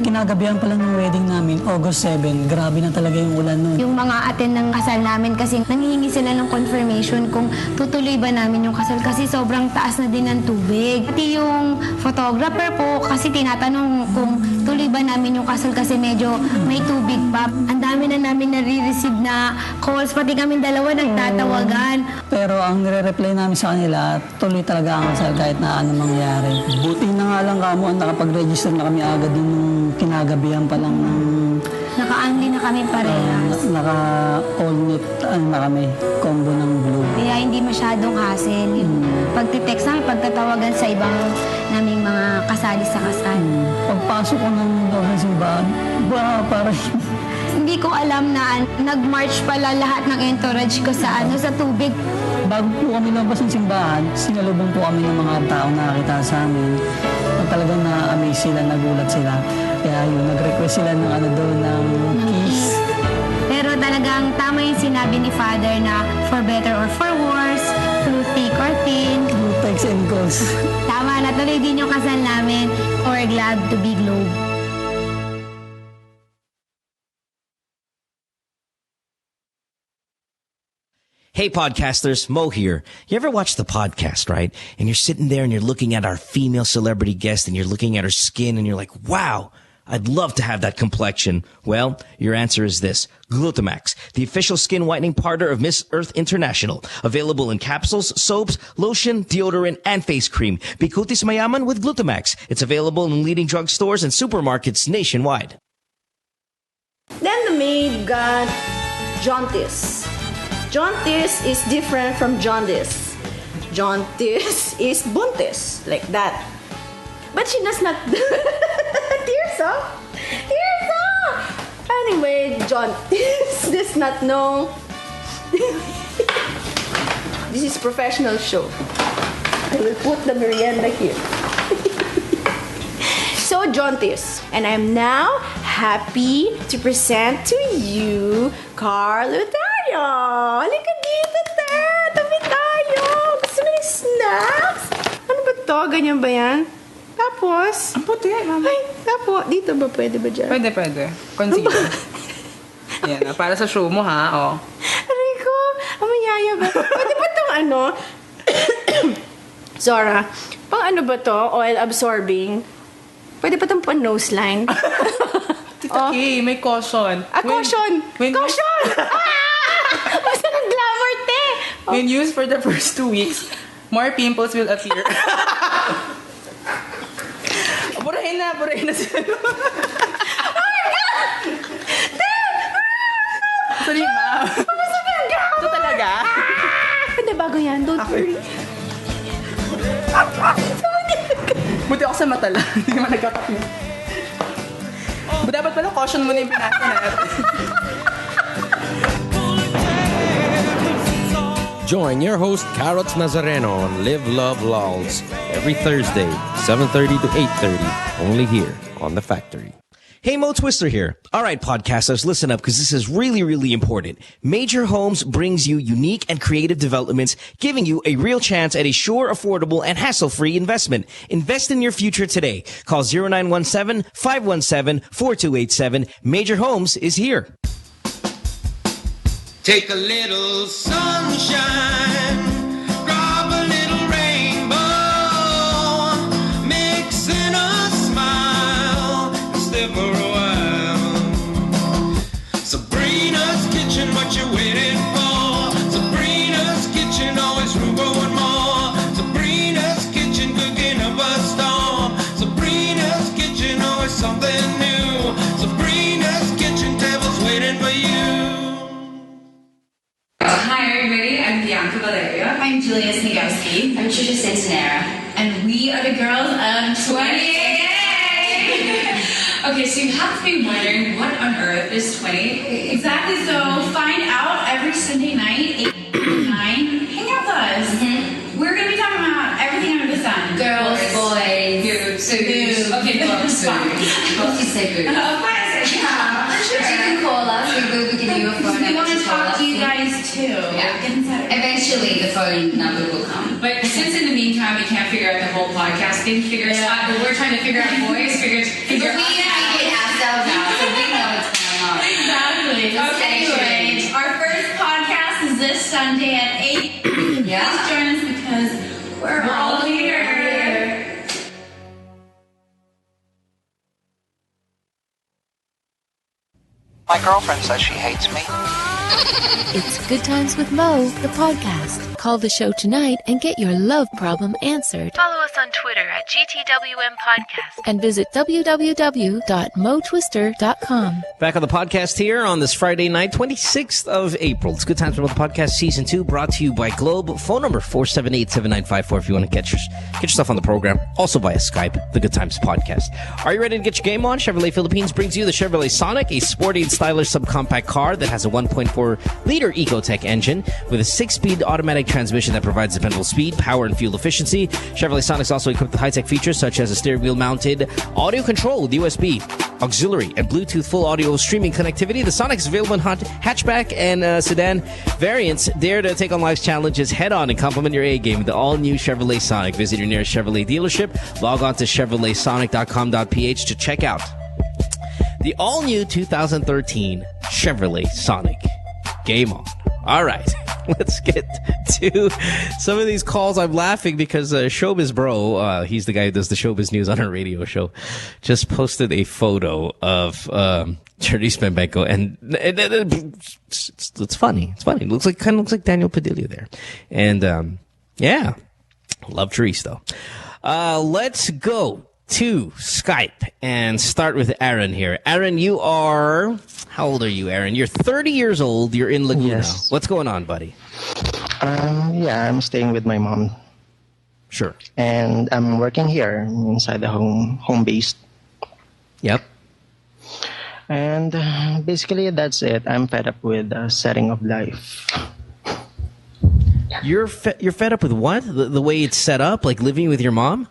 Kinagabihan pa lang ng wedding namin, August 7. Grabe na talaga yung ulan nun. Yung mga attend ng kasal namin kasi nanghihingi sila ng confirmation kung tutuloy ba namin yung kasal kasi sobrang taas na din ng tubig. Pati yung photographer po kasi tinatanong kung tuloy ba namin yung kasal kasi medyo may tubig pa. Ang dami na namin nare-receive na calls, pati kami dalawa nagtatawagan. Pero ang nire-reply namin sa kanila, tuloy talaga ang kasal kahit na ano mangyari. Buti na nga lang kamo, nakapag-register na kami agad yung kinagabihan pa lang ng... Naka-unli na kami parehas. Naka-all-knit na kami, combo ng blue. Kaya hindi masyadong hassle. Yung pagtitext namin, pagtatawagan sa ibang naming mga kasali sa kasal. Pagpasok ko ng simbahan, parang... Hindi ko alam na nag-march pala lahat ng entourage ko sa tubig. Bago po kami labas ng simbahan, sinalubong po kami ng mga tao na nakita sa amin. Talagang na-amaze sila, nagulat sila. Kaya yun, nag-request sila ng ng kiss. Pero talagang tama yung sinabi ni Father na for better or for worse, through thick or thin. Through text and calls. Tama, natuloy din yung kasal namin. We're glad to be Globe. Hey podcasters, Mo here. You ever watch the podcast, right? And you're sitting there and you're looking at our female celebrity guest and you're looking at her skin and you're like, wow, I'd love to have that complexion. Well, your answer is this. Glutamax, the official skin whitening partner of Miss Earth International. Available in capsules, soaps, lotion, deodorant, and face cream. Bikutis Mayaman with Glutamax. It's available in leading drugstores and supermarkets nationwide. Then the maid got jaundice. Jaundice is different from jaundice. Jaundice is buntis, like that. But she does not... Tears off! Tears off! Anyway, jaundice does not know... This is professional show. I will put the merienda here. So, jaundice. And I'm now happy to present to you Carl Lutario. Halika dito, te. Tabi tayo. Gusto mo ng snacks? Ano ba to? Ganyan ba yan? Tapos? Ang puti, mama. Ay, tapos. Dito ba? Pwede ba dyan? Pwede. Concealer. Yan, para sa show mo, ha? Oh. Rico, amayaya ba? Pwede ba itong ano? Zora, pang ano ba to? Oil absorbing? Pwede ba itong nose line? Tita Kay, may caution. Caution! Caution! Basta ng glamour, te! When used for the first 2 weeks, more pimples will appear. Burahin na sila. Oh my God! Sorry, ma'am. Ito talaga? Hindi, bago yan. Don't worry. Buti ako sa mata lang. Hindi naman nagkakapin. Dapat pala caution muna yung pinasa natin. Join your host, Carrots Nazareno, on Live, Love, Lols every Thursday, 7:30 to 8:30, only here on The Factory. Hey, Mo Twister here. All right, podcasters, listen up because this is really, really important. Major Homes brings you unique and creative developments, giving you a real chance at a sure, affordable, and hassle-free investment. Invest in your future today. Call 0917-517-4287. Major Homes is here. Take a little sunshine, grab a little rainbow, mix in a smile, and stay for a while. Sabrina's Kitchen, what you waiting for? Sabrina's Kitchen, always room have to be wondering what on earth is 20. Exactly. So find out every Sunday night, 8 to 9. Hang out with us. We're gonna be talking about everything under the sun. Girls, boys, boobs. Okay, boobs. Both you say boobs. Of course, yeah. For sure. But you can call us. We will give you a phone number. We want to talk to you guys too. Yeah. Eventually, the phone number will come. But since in the meantime we can't figure out the whole podcast thing, we're trying to figure out boys. Figure But we figured ourselves out, so we know what's going on. Exactly. Anyway, our first podcast is this Sunday at 8. Yeah. Please join us because we're all here. My girlfriend says she hates me. It's Good Times with Mo, the podcast. Call the show tonight and get your love problem answered. Follow us on Twitter at GTWM Podcast. And visit www.motwister.com. Back on the podcast here on this Friday night, 26th of April. It's Good Times with the Podcast Season 2, brought to you by Globe. Phone number 478-7954 if you want to get yourself on the program. Also via Skype, the Good Times Podcast. Are you ready to get your game on? Chevrolet Philippines brings you the Chevrolet Sonic, a sporty and stylish subcompact car that has a 1.4-liter Ecotech engine with a 6-speed automatic transmission that provides dependable speed, power, and fuel efficiency. Chevrolet Sonic is also equipped with high-tech features such as a steering wheel-mounted audio control with USB, auxiliary, and Bluetooth full audio streaming connectivity. The Sonic is available in hatchback and sedan variants. Dare to take on life's challenges head-on and complement your A-game with the all-new Chevrolet Sonic. Visit your nearest Chevrolet dealership. Log on to ChevroletSonic.com.ph to check out the all-new 2013 Chevrolet Sonic. Game on. All right. Let's get to some of these calls. I'm laughing because Showbiz Bro, he's the guy who does the Showbiz News on our radio show, just posted a photo of Charisse Bembenko, and it's funny. It's funny. It kind of looks like Daniel Padilla there. And yeah, love Charisse though. Let's go to Skype and start with Aaron here. Aaron, you are... How old are you, Aaron? You're 30 years old. You're in Laguna. Yes. What's going on, buddy? Yeah, I'm staying with my mom. Sure. And I'm working here inside the home base. Yep. And basically, that's it. I'm fed up with the setting of life. You're fed up with what? The way it's set up? Like living with your mom?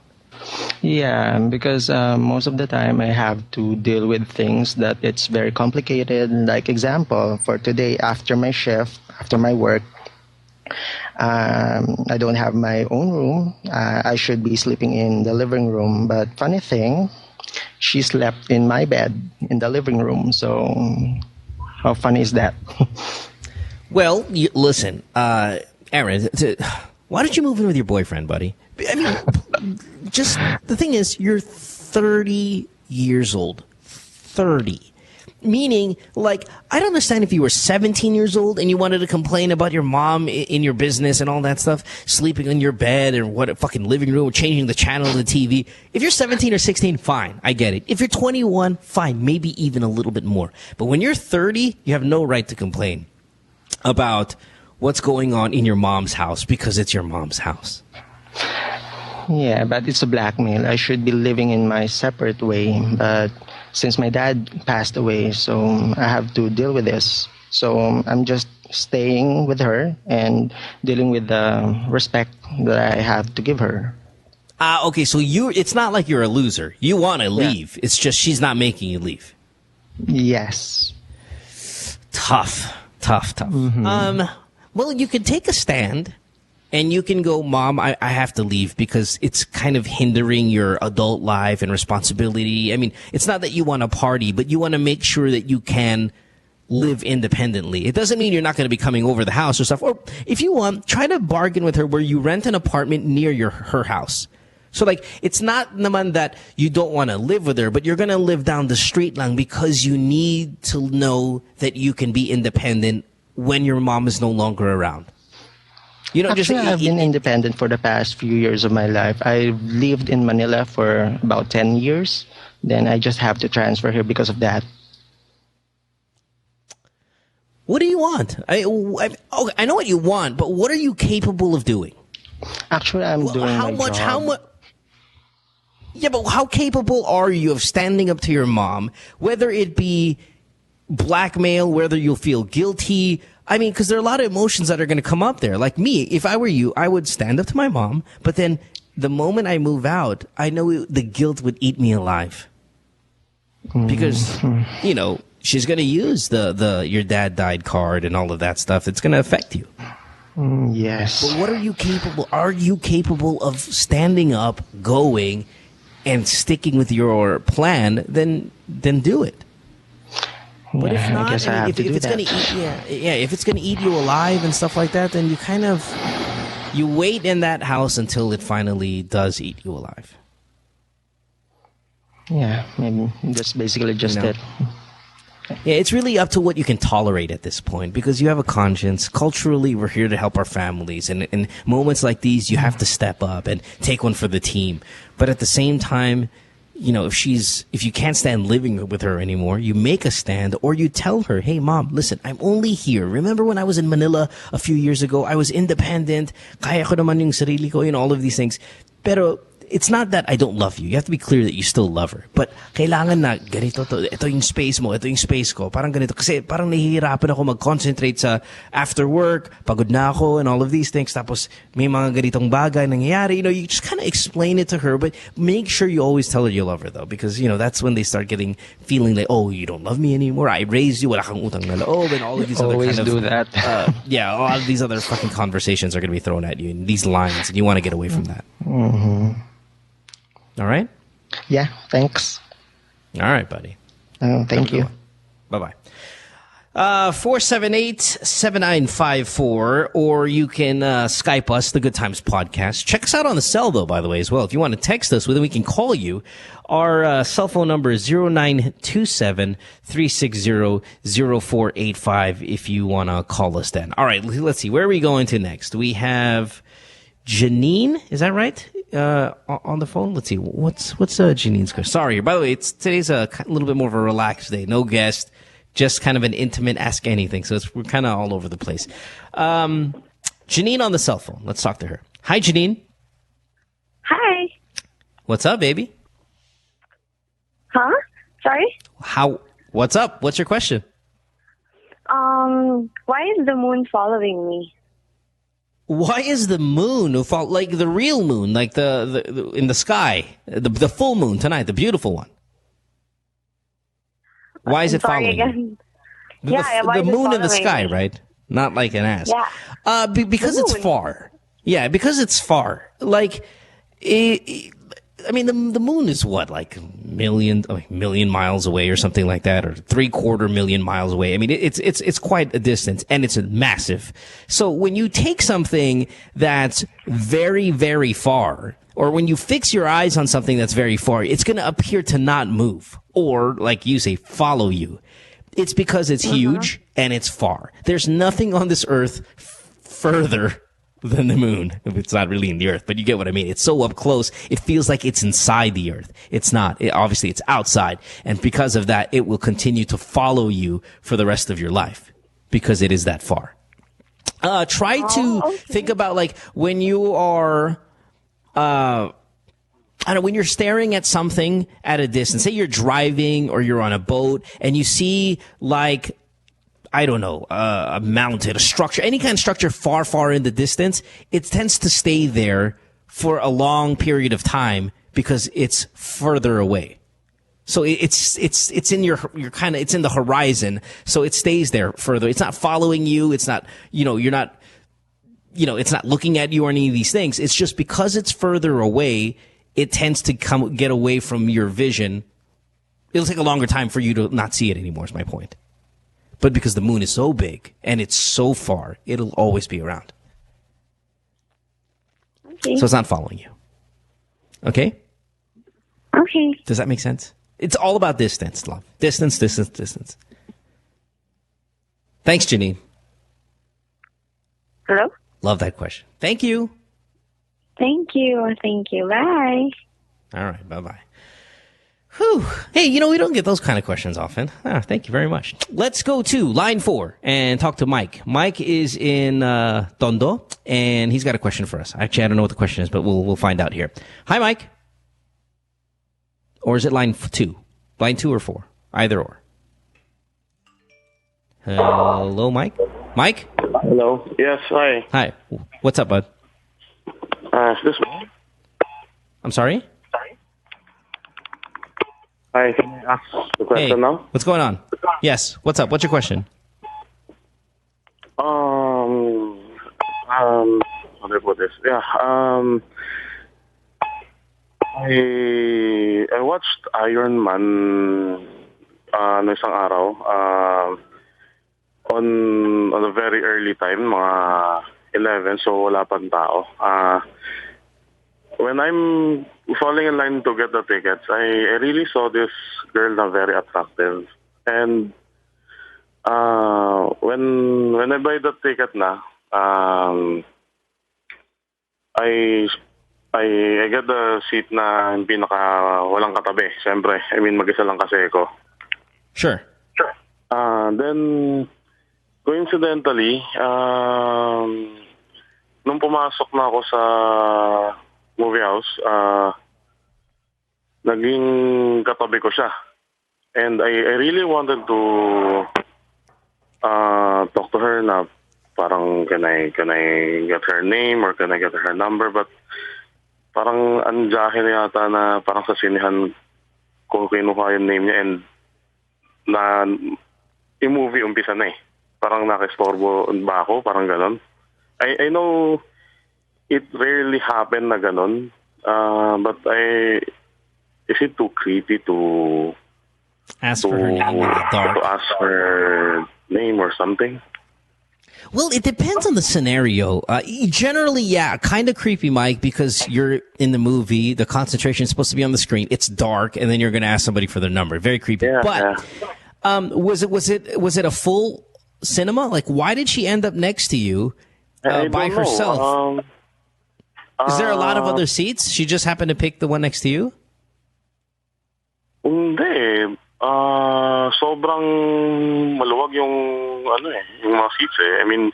Yeah, because most of the time I have to deal with things that it's very complicated. Like example, for today, after my shift, after my work, I don't have my own room. I should be sleeping in the living room. But funny thing, she slept in my bed in the living room. So how funny is that? Well, listen, Aaron, why don't you move in with your boyfriend, buddy? I mean, just the thing is, you're 30 years old. 30. Meaning, like, I don't understand if you were 17 years old and you wanted to complain about your mom in your business and all that stuff, sleeping on your bed or what, fucking living room, changing the channel of the TV. If you're 17 or 16, fine, I get it. If you're 21, fine, maybe even a little bit more. But when you're 30, you have no right to complain about what's going on in your mom's house because it's your mom's house. Yeah, but it's a blackmail. I should be living in my separate way. But since my dad passed away, so I have to deal with this. So I'm just staying with her and dealing with the respect that I have to give her. Okay, so it's not like you're a loser. You want to leave. It's just she's not making you leave. Yes. Tough. Mm-hmm. Well, you can take a stand. And you can go, Mom, I have to leave because it's kind of hindering your adult life and responsibility. I mean, it's not that you want to party, but you want to make sure that you can live independently. It doesn't mean you're not going to be coming over the house or stuff. Or if you want, try to bargain with her where you rent an apartment near her house. So, like, it's not naman that you don't want to live with her, but you're going to live down the street lang because you need to know that you can be independent when your mom is no longer around. You know, actually, I've been independent for the past few years of my life. I lived in Manila for about 10 years. Then I just have to transfer here because of that. What do you want? I know what you want, but what are you capable of doing? Actually, I'm doing my job. Yeah, but how capable are you of standing up to your mom, whether it be blackmail, whether you'll feel guilty? I mean, because there are a lot of emotions that are going to come up there. Like me, if I were you, I would stand up to my mom, but then the moment I move out, I know the guilt would eat me alive. Because, you know, she's going to use the your dad died card and all of that stuff. It's going to affect you. Yes. But what are you capable? Are you capable of standing up, going, and sticking with your plan? Then do it. But if not, I guess I have if to do it's that. going to eat, if it's going to eat you alive and stuff like that, then you kind of you wait in that house until it finally does eat you alive. Yeah, maybe that's basically just it. Yeah, it's really up to what you can tolerate at this point, because you have a conscience. Culturally, we're here to help our families, and in moments like these, you have to step up and take one for the team. But at the same time, you know, if you can't stand living with her anymore, you make a stand, or you tell her, hey, Mom, listen, I'm only here. Remember when I was in Manila a few years ago? I was independent. Kaya ko naman yung sarili ko, you know, all of these things. Pero it's not that I don't love you. You have to be clear that you still love her. But kailangan na, ganito to, ito yung space mo, ito yung space ko. Parang ganito. Kasi parang nahihirapan ako mag-concentrate sa after work, pagod na ako, and all of these things. Tapos may mga ganitong bagay nangyayari. You know, you just kind of explain it to her, but make sure you always tell her you love her, though. Because, you know, that's when they start feeling like, oh, you don't love me anymore. I raised you, wala kang utang na loob, and all of these other always kind of... do that. Yeah, a lot of these other fucking conversations are going to be thrown at you, and these lines, and you want to get away from that. All right? Yeah, thanks. All right, buddy. Thank you. Bye-bye. 478-7954, or you can Skype us, the Good Times Podcast. Check us out on the cell, though, by the way, as well. If you want to text us, then we can call you. Our cell phone number is 0927-360-0485 if you want to call us then. All right, let's see. Where are we going to next? We have Janine. Is that right? On the phone. Let's see. What's Janine's question? Sorry. By the way, today's a little bit more of a relaxed day. No guest, just kind of an intimate ask anything. So we're kind of all over the place. Janine on the cell phone. Let's talk to her. Hi, Janine. Hi. What's up, baby? Huh? Sorry? What's up? What's your question? Why is the moon following me? Why is the moon like the real moon, like the in the sky, the full moon tonight, the beautiful one? Why is it following you? The moon in the sky, right? Not like an ass. Yeah. Because it's far. Yeah, because it's far. Like, I mean, the moon is what, like a million miles away or something like that, or 750,000 miles away. I mean, it's quite a distance, and it's massive. So when you take something that's very, very far, or when you fix your eyes on something that's very far, it's going to appear to not move, or like you say, follow you. It's because it's huge and it's far. There's nothing on this earth further than the moon. It's not really in the earth, but you get what I mean. It's so up close, it feels like it's inside the earth. It's not. Obviously, it's outside. And because of that, it will continue to follow you for the rest of your life because it is that far. Try to think about, like, when you are, I don't know, when you're staring at something at a distance, say you're driving or you're on a boat and you see, like, I don't know, a mountain, a structure, any kind of structure far, far in the distance, it tends to stay there for a long period of time because it's further away. So it's in your kind of, it's in the horizon. So it stays there further. It's not following you. It's not, you're not, it's not looking at you or any of these things. It's just because it's further away, it tends to get away from your vision. It'll take a longer time for you to not see it anymore, is my point. But because the moon is so big and it's so far, it'll always be around. Okay. So it's not following you. Okay? Okay. Does that make sense? It's all about distance, love. Distance, distance, distance. Thanks, Janine. Hello? Love that question. Thank you. Thank you. Thank you. Bye. All right. Bye-bye. Whew. Hey, we don't get those kind of questions often. Thank you very much. Let's go to line 4 and talk to Mike. Mike is in Tondo, and he's got a question for us. Actually, I don't know what the question is, but we'll find out here. Hi, Mike. Or is it line 2? Line 2 or 4? Either or. Hello, Mike? Mike? Hello. Yes, hi. Hi. What's up, bud? Is this me? I'm sorry? Hi, can I ask the question now? What's going on? Yes. What's up? What's your question? How do I put this? Yeah, I watched Iron Man no isang araw on a very early time, mga 11, so wala pang tao. When I'm falling in line to get the tickets, I really saw this girl na very attractive. And when I buy the ticket na, I get the seat na pinaka walang katabi. Siyempre, I mean mag-isa lang kasi ako. Sure. Then coincidentally, nung pumasok na ako sa movie house, naging katabi ko siya. And I really wanted to talk to her na parang can I get her name or can I get her number, but parang anjahe na yata na parang sa sinihan ko kinuha yung name niya and na i-movie umpisa na eh. Parang nakistorbo ba ako, parang ganon. I know it rarely happen na ganon, but is it too creepy to ask for her name in the dark? To ask her name or something? Well, it depends on the scenario. Generally, yeah, kind of creepy, Mike, because you're in the movie, the concentration is supposed to be on the screen, it's dark, and then you're going to ask somebody for their number. Very creepy. Yeah, but was it a full cinema? Like, why did she end up next to you by herself? Is there a lot of other seats? She just happened to pick the one next to you? Hindi. Sobrang maluwag yung yung mga seats eh. I mean,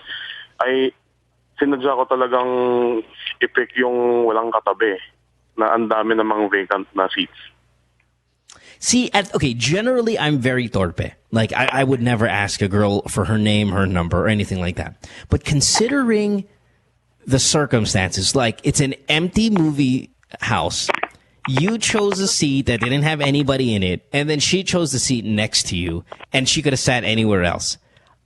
sinadya ko talagang i-pick yung walang katabi na ang dami namang vacant na seats. See, generally I'm very torpe. Like, I would never ask a girl for her name, her number, or anything like that. But considering the circumstances, like, it's an empty movie house. You chose a seat that didn't have anybody in it, and then she chose the seat next to you, and she could have sat anywhere else.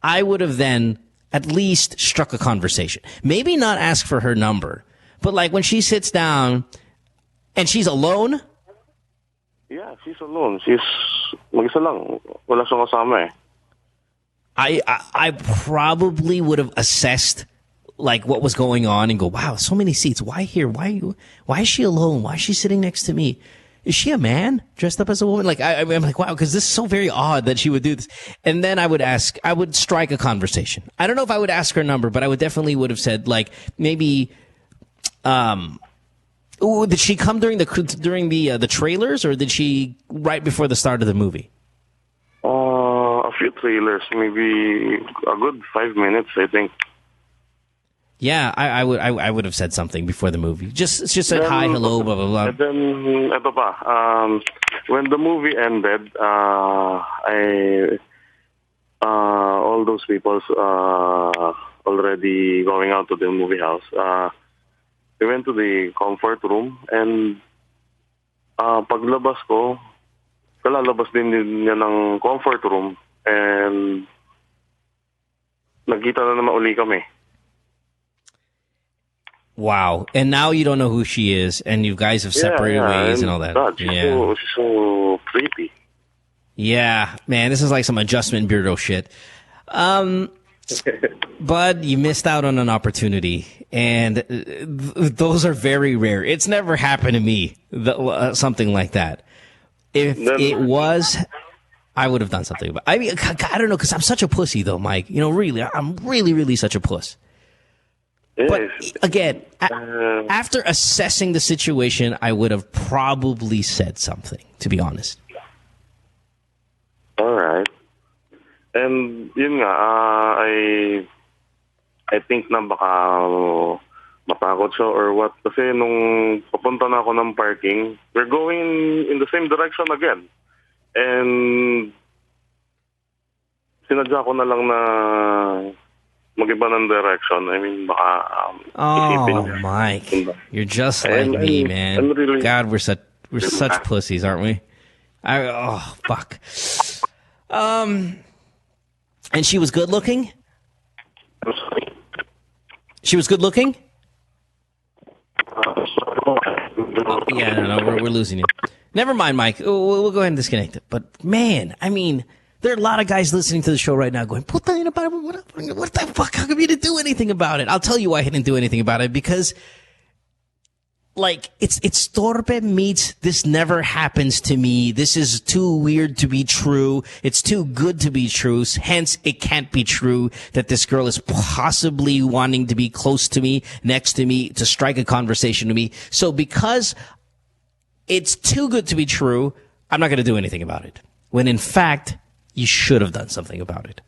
I would have then at least struck a conversation. Maybe not ask for her number, but like when she sits down and she's alone. Yeah, she's alone. She's mag-isa lang. Wala siyang kasama eh. I probably would have assessed like what was going on and go, wow, so many seats. Why here? Why is she alone? Why is she sitting next to me? Is she a man dressed up as a woman? Like, I'm like, wow, because this is so very odd that she would do this. And then I would strike a conversation. I don't know if I would ask her number, but I would have said, like, maybe, did she come during the trailers, or did she right before the start of the movie? A few trailers, maybe a good 5 minutes, I think. Yeah, I would have said something before the movie. Just said hi, hello, blah blah blah. And then eto pa, when the movie ended, all those people already going out to the movie house. We went to the comfort room, and paglabas ko, kalalabas din niya ng comfort room, and nagkita na naman uli kami. Wow. And now you don't know who she is, and you guys have separated ways and all that. God, she's so creepy. Yeah, man, this is like some Adjustment Bureau shit. But you missed out on an opportunity, and those are very rare. It's never happened to me, something like that. If it was, I would have done something about it. I mean, I don't know, because I'm such a pussy, though, Mike. You know, really, I'm really, really such a puss. But again, after assessing the situation, I would have probably said something, to be honest. All right. And yun nga, I think na baka matakot siya or what. Kasi nung papunta na ako ng parking, we're going in the same direction again. And sinadya ko na lang na mag-iba ng direction. I mean, baka Oh, Mike, you're just like me, man. Really, God, we're such pussies, aren't we? Fuck. And she was good looking? She was good looking? Yeah, no, we're losing you. Never mind, Mike. We'll go ahead and disconnect it. But man, I mean, there are a lot of guys listening to the show right now going, what the fuck? How come you didn't do anything about it? I'll tell you why I didn't do anything about it. Because, like, it's torpe meets this never happens to me. This is too weird to be true. It's too good to be true. Hence, it can't be true that this girl is possibly wanting to be close to me, next to me, to strike a conversation to me. So because it's too good to be true, I'm not going to do anything about it. When in fact, you should have done something about it.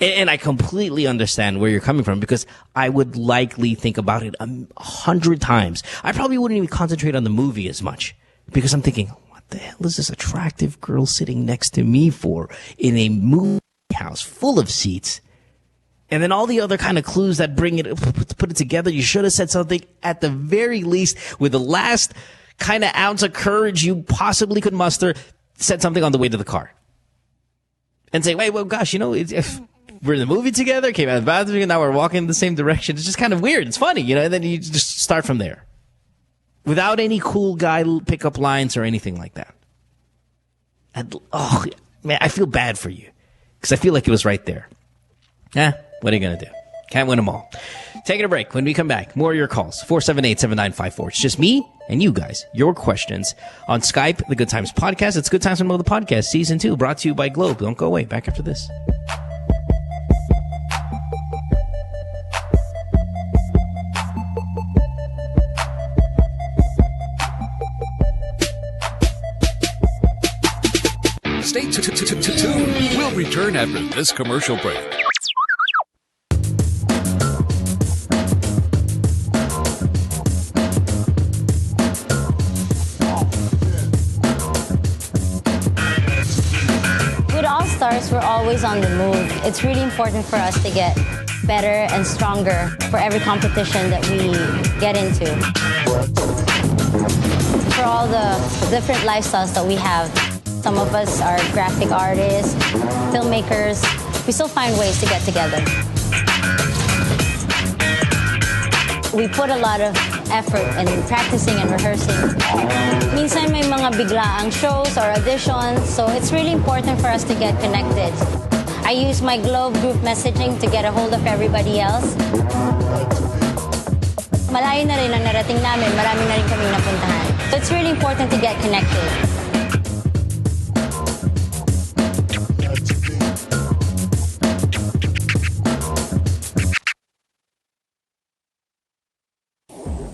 And I completely understand where you're coming from, because I would likely think about it 100 times. I probably wouldn't even concentrate on the movie as much, because I'm thinking, what the hell is this attractive girl sitting next to me for in a movie house full of seats? And then all the other kind of clues that bring it, put it together. You should have said something at the very least with the last kind of ounce of courage you possibly could muster. Said something on the way to the car. And say, wait, well, gosh, you know, if we're in the movie together, came out of the bathroom, and now we're walking in the same direction. It's just kind of weird. It's funny, you know, and then you just start from there. Without any cool guy pickup lines or anything like that. Man, I feel bad for you. Because I feel like it was right there. What are you going to do? Can't win them all. Taking a break. When we come back, more of your calls. 478-7954. It's just me and you guys. Your questions on Skype, The Good Times Podcast. It's Good Times with Mo, the podcast, Season 2, brought to you by Globe. Don't go away. Back after this. Stay tuned. We'll return after this commercial break. With All Stars, we're always on the move. It's really important for us to get better and stronger for every competition that we get into. For all the different lifestyles that we have, some of us are graphic artists, filmmakers. We still find ways to get together. We put a lot of effort in practicing and rehearsing. Minsan may mga biglaang shows or auditions, so it's really important for us to get connected. I use my Globe group messaging to get a hold of everybody else. Malayo na rin ang narating namin, marami na rin kaming napuntahan. So it's really important to get connected.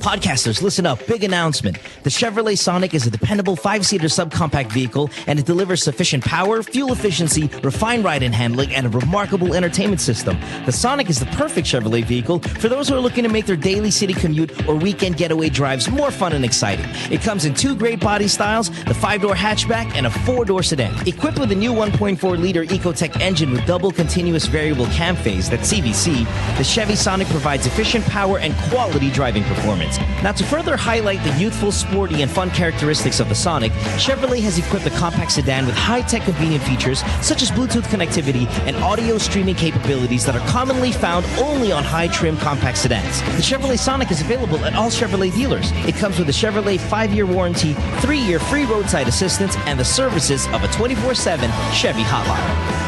Podcasters, listen up. Big announcement. The Chevrolet Sonic is a dependable 5-seater subcompact vehicle, and it delivers sufficient power, fuel efficiency, refined ride and handling, and a remarkable entertainment system. The Sonic is the perfect Chevrolet vehicle for those who are looking to make their daily city commute or weekend getaway drives more fun and exciting. It comes in 2 great body styles, the 5-door hatchback and a 4-door sedan. Equipped with a new 1.4-liter Ecotec engine with double continuous variable cam phase, that's CVC, the Chevy Sonic provides efficient power and quality driving performance. Now, to further highlight the youthful, sporty, and fun characteristics of the Sonic, Chevrolet has equipped the compact sedan with high-tech convenient features such as Bluetooth connectivity and audio streaming capabilities that are commonly found only on high-trim compact sedans. The Chevrolet Sonic is available at all Chevrolet dealers. It comes with a Chevrolet 5-year warranty, 3-year free roadside assistance, and the services of a 24/7 Chevy hotline.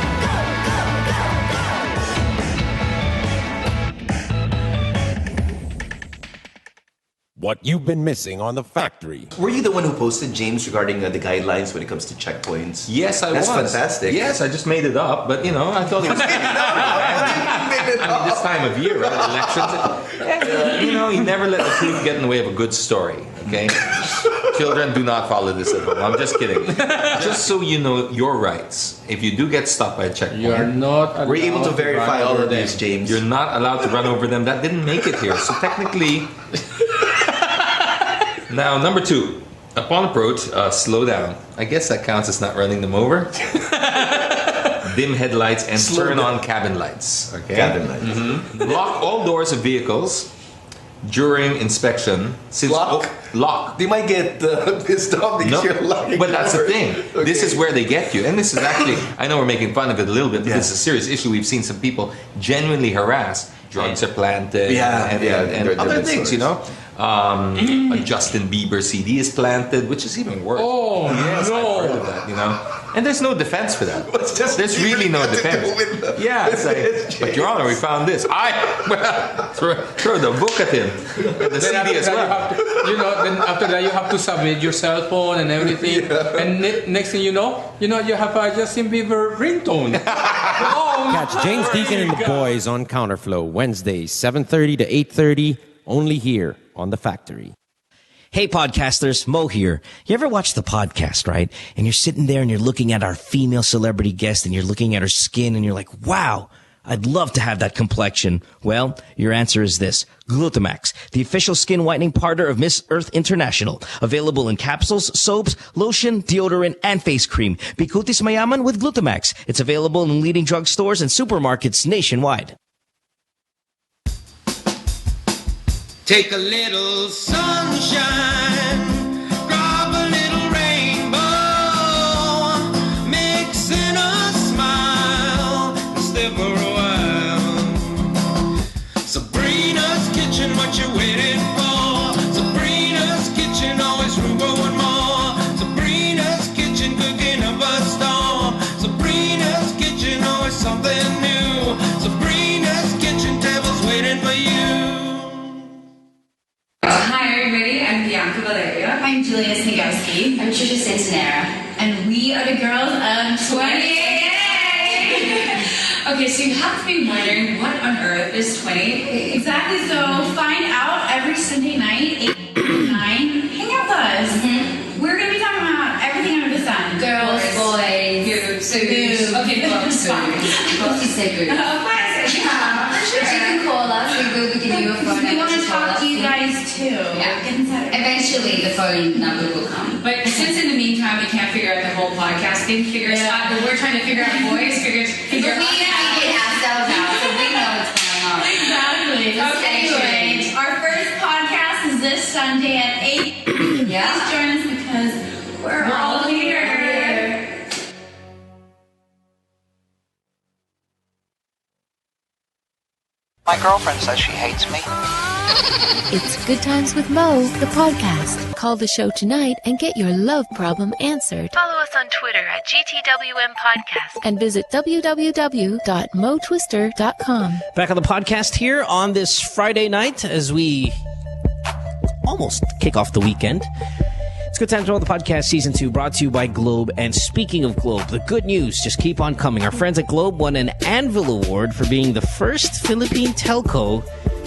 What you've been missing on The Factory. Were you the one who posted, James, regarding the guidelines when it comes to checkpoints? Yes, I was. That's fantastic. Yes, I just made it up, but, you know, I thought it was... this time of year, right? Elections. You know, you never let the truth get in the way of a good story, okay? Children, do not follow this at home. I'm just kidding. Just so you know your rights. If you do get stopped by a checkpoint, You are not allowed We're able to verify run all over of these, James. you're not allowed to run over them. That didn't make it here. So technically... Now, number 2. Upon approach, slow down. I guess that counts as not running them over. Dim headlights and turn on cabin lights. Okay. Cabin lights. Lock all doors of vehicles during inspection. Since Lock? Lock. They might get pissed off because you're locking But that's the doors. thing. Okay. This is where they get you. And this is actually, I know we're making fun of it a little bit, but Yeah. this is a serious issue. We've seen some people genuinely harassed. Drugs are planted and They're other different things, stories. you know. A Justin Bieber CD is planted, which is even worse. Oh, yes, no. I've heard of that, you know. And there's no defense for that. What's Justin There's really no Bieber got to defense. do with the- Yeah, it's like, James? but Your Honor, we found this. Throw the book at him. The Then CD after as that, well. then after that, you have to submit your cell phone and everything. And next thing you know, you have a Justin Bieber ringtone. Catch James Deacon and the boys on Counterflow Wednesdays, 7:30 to 8:30, only here on The Factory. Hey, podcasters, Mo here. You ever watch the podcast, right? And you're sitting there and you're looking at our female celebrity guest and you're looking at her skin and you're like, wow, I'd love to have that complexion. Well, your answer is this. Glutamax, the official skin whitening partner of Miss Earth International. Available in capsules, soaps, lotion, deodorant, and face cream. Bikutis Mayaman with Glutamax. It's available in leading drugstores and supermarkets nationwide. Take a little sunshine, grab a little rainbow, mix in a smile, and stay for a while. Sabrina's kitchen, what you waiting for? Sabrina's kitchen, always room for one more. Sabrina's kitchen, cooking up a storm. Sabrina's kitchen, always something new. Sabrina's kitchen, tables waiting for you. Hi everybody, I'm Bianca Valeria. I'm Julia Snigowski. I'm Trisha Santanera. And we are the girls of 28. Okay, so you have to be wondering, what on earth is 20? Exactly, so find out every Sunday night, 8 to 9. Hang out with us. We're going to be talking about everything under the sun. Girls, boys, boobs. Okay, boobs. Well, you say good. Of course, yeah. You can call us. We will give you a phone. We want to talk to you guys too. Yeah. Eventually, the phone number will come. But since in the meantime we can't figure out the whole podcast thing, figure us out. But we're trying to figure out boys, figure But we out. figured ourselves out, so we know what's going on. Exactly. Okay, anyway, our first podcast is this Sunday at 8. Yeah. Please join us because we're all here. My girlfriend says she hates me. It's Good Times with Mo, the podcast. Call the show tonight and get your love problem answered. Follow us on Twitter at GTWM Podcast. And visit www.motwister.com. Back on the podcast here on this Friday night as we almost kick off the weekend. It's Good Times with the Podcast Season 2 brought to you by Globe. And speaking of Globe, the good news just keep on coming. Our friends at Globe won an Anvil Award for being the first Philippine telco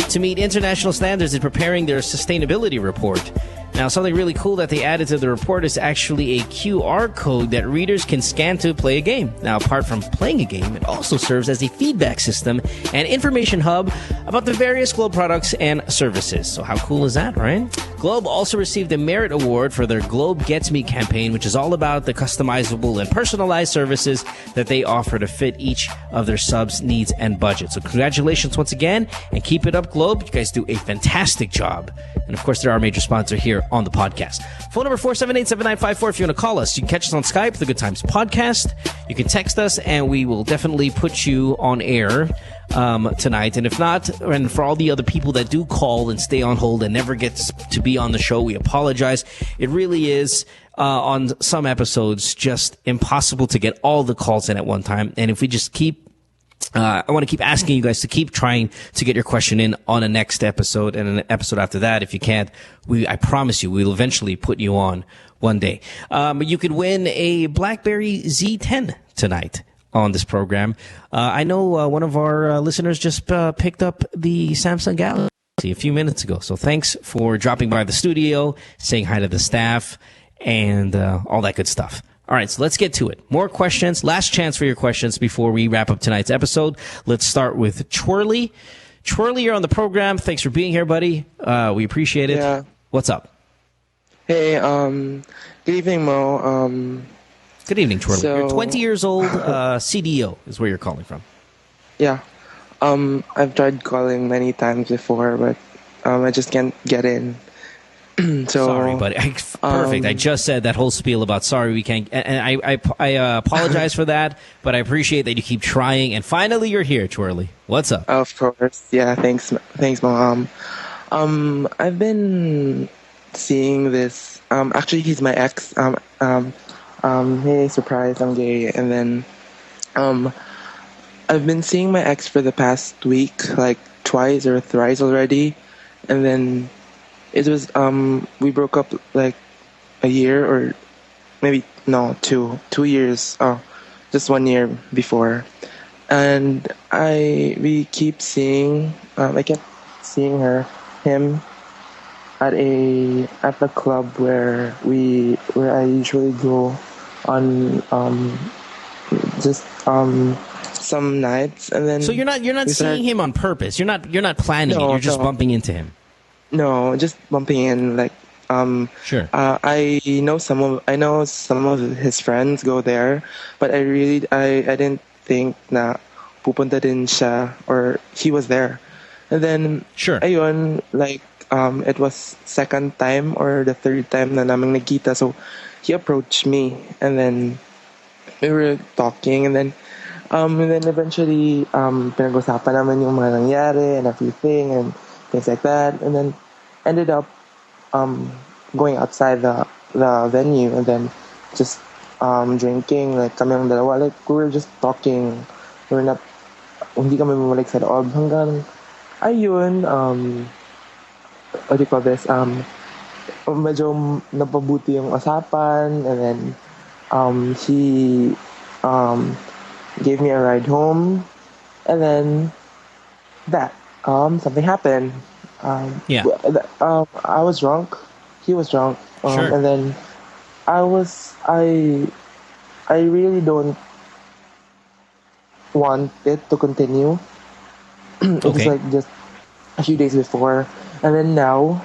to meet international standards in preparing their sustainability report. Now, something really cool that they added to the report is actually a QR code that readers can scan to play a game. Now, apart from playing a game, it also serves as a feedback system and information hub about the various Globe products and services. So how cool is that, right? Globe also received a Merit Award for their Globe Gets Me campaign, which is all about the customizable and personalized services that they offer to fit each of their subs' needs and budget. So congratulations once again, and keep it up, Globe. You guys do a fantastic job. And of course, they're our major sponsor here on the podcast. Phone number 478-7954 if you want to call us. You can catch us on Skype, The Good Times Podcast. You can text us, and we will definitely put you on air tonight. And if not, and for all the other people that do call and stay on hold and never get to be on the show, we apologize. It really is, on some episodes, just impossible to get all the calls in at one time. And if we just keep I want to keep asking you guys to keep trying to get your question in on a next episode and an episode after that. If you can't, I promise you, we'll eventually put you on one day. You could win a BlackBerry Z10 tonight on this program. I know one of our listeners just picked up the Samsung Galaxy. a few minutes ago. So thanks for dropping by the studio, saying hi to the staff, and all that good stuff. All right, so let's get to it. More questions. Last chance for your questions before we wrap up tonight's episode. Let's start with Twirly. Twirly, you're on the program. Thanks for being here, buddy. We appreciate it. Yeah. What's up? Hey, good evening, Mo. Good evening, Twirly. So, you're 20 years old. CDO is where you're calling from. Yeah. I've tried calling many times before, but I just can't get in. So, sorry, buddy. Perfect. I just said that whole spiel about sorry we can't, and I apologize for that, but I appreciate that you keep trying, and finally you're here, Twirly. What's up? Of course. Yeah, thanks, Mo. I've been seeing this. Actually, he's my ex. Hey, surprise, I'm gay. And then, I've been seeing my ex for the past week, like twice or thrice already, and then. It was, we broke up like a year or maybe, no, 2 years, just 1 year before. And we keep seeing, I kept seeing him at the club where I usually go on, some nights. And then. So you're not seeing him on purpose. You're not planning it. You're just bumping into him. No, just bumping in. Like, sure. I know some of his friends go there, but I didn't think na pupunta din siya or he was there. And then, sure. Ayun, like, it was second time or the third time na naming nagkita. So he approached me, and then we were talking, and then eventually pinag-usapan naman yung mga nangyari and everything and things like that, and then ended up going outside the venue, and then just drinking, like kaming dalawa, like we were just talking, hindi kami bumalik sa loob hanggang ayun, what do you call this, medyo napabuti yung usapan, and then he gave me a ride home, and then something happened. I was drunk. He was drunk. Sure. And then I really don't want it to continue. It was like just a few days before. And then now,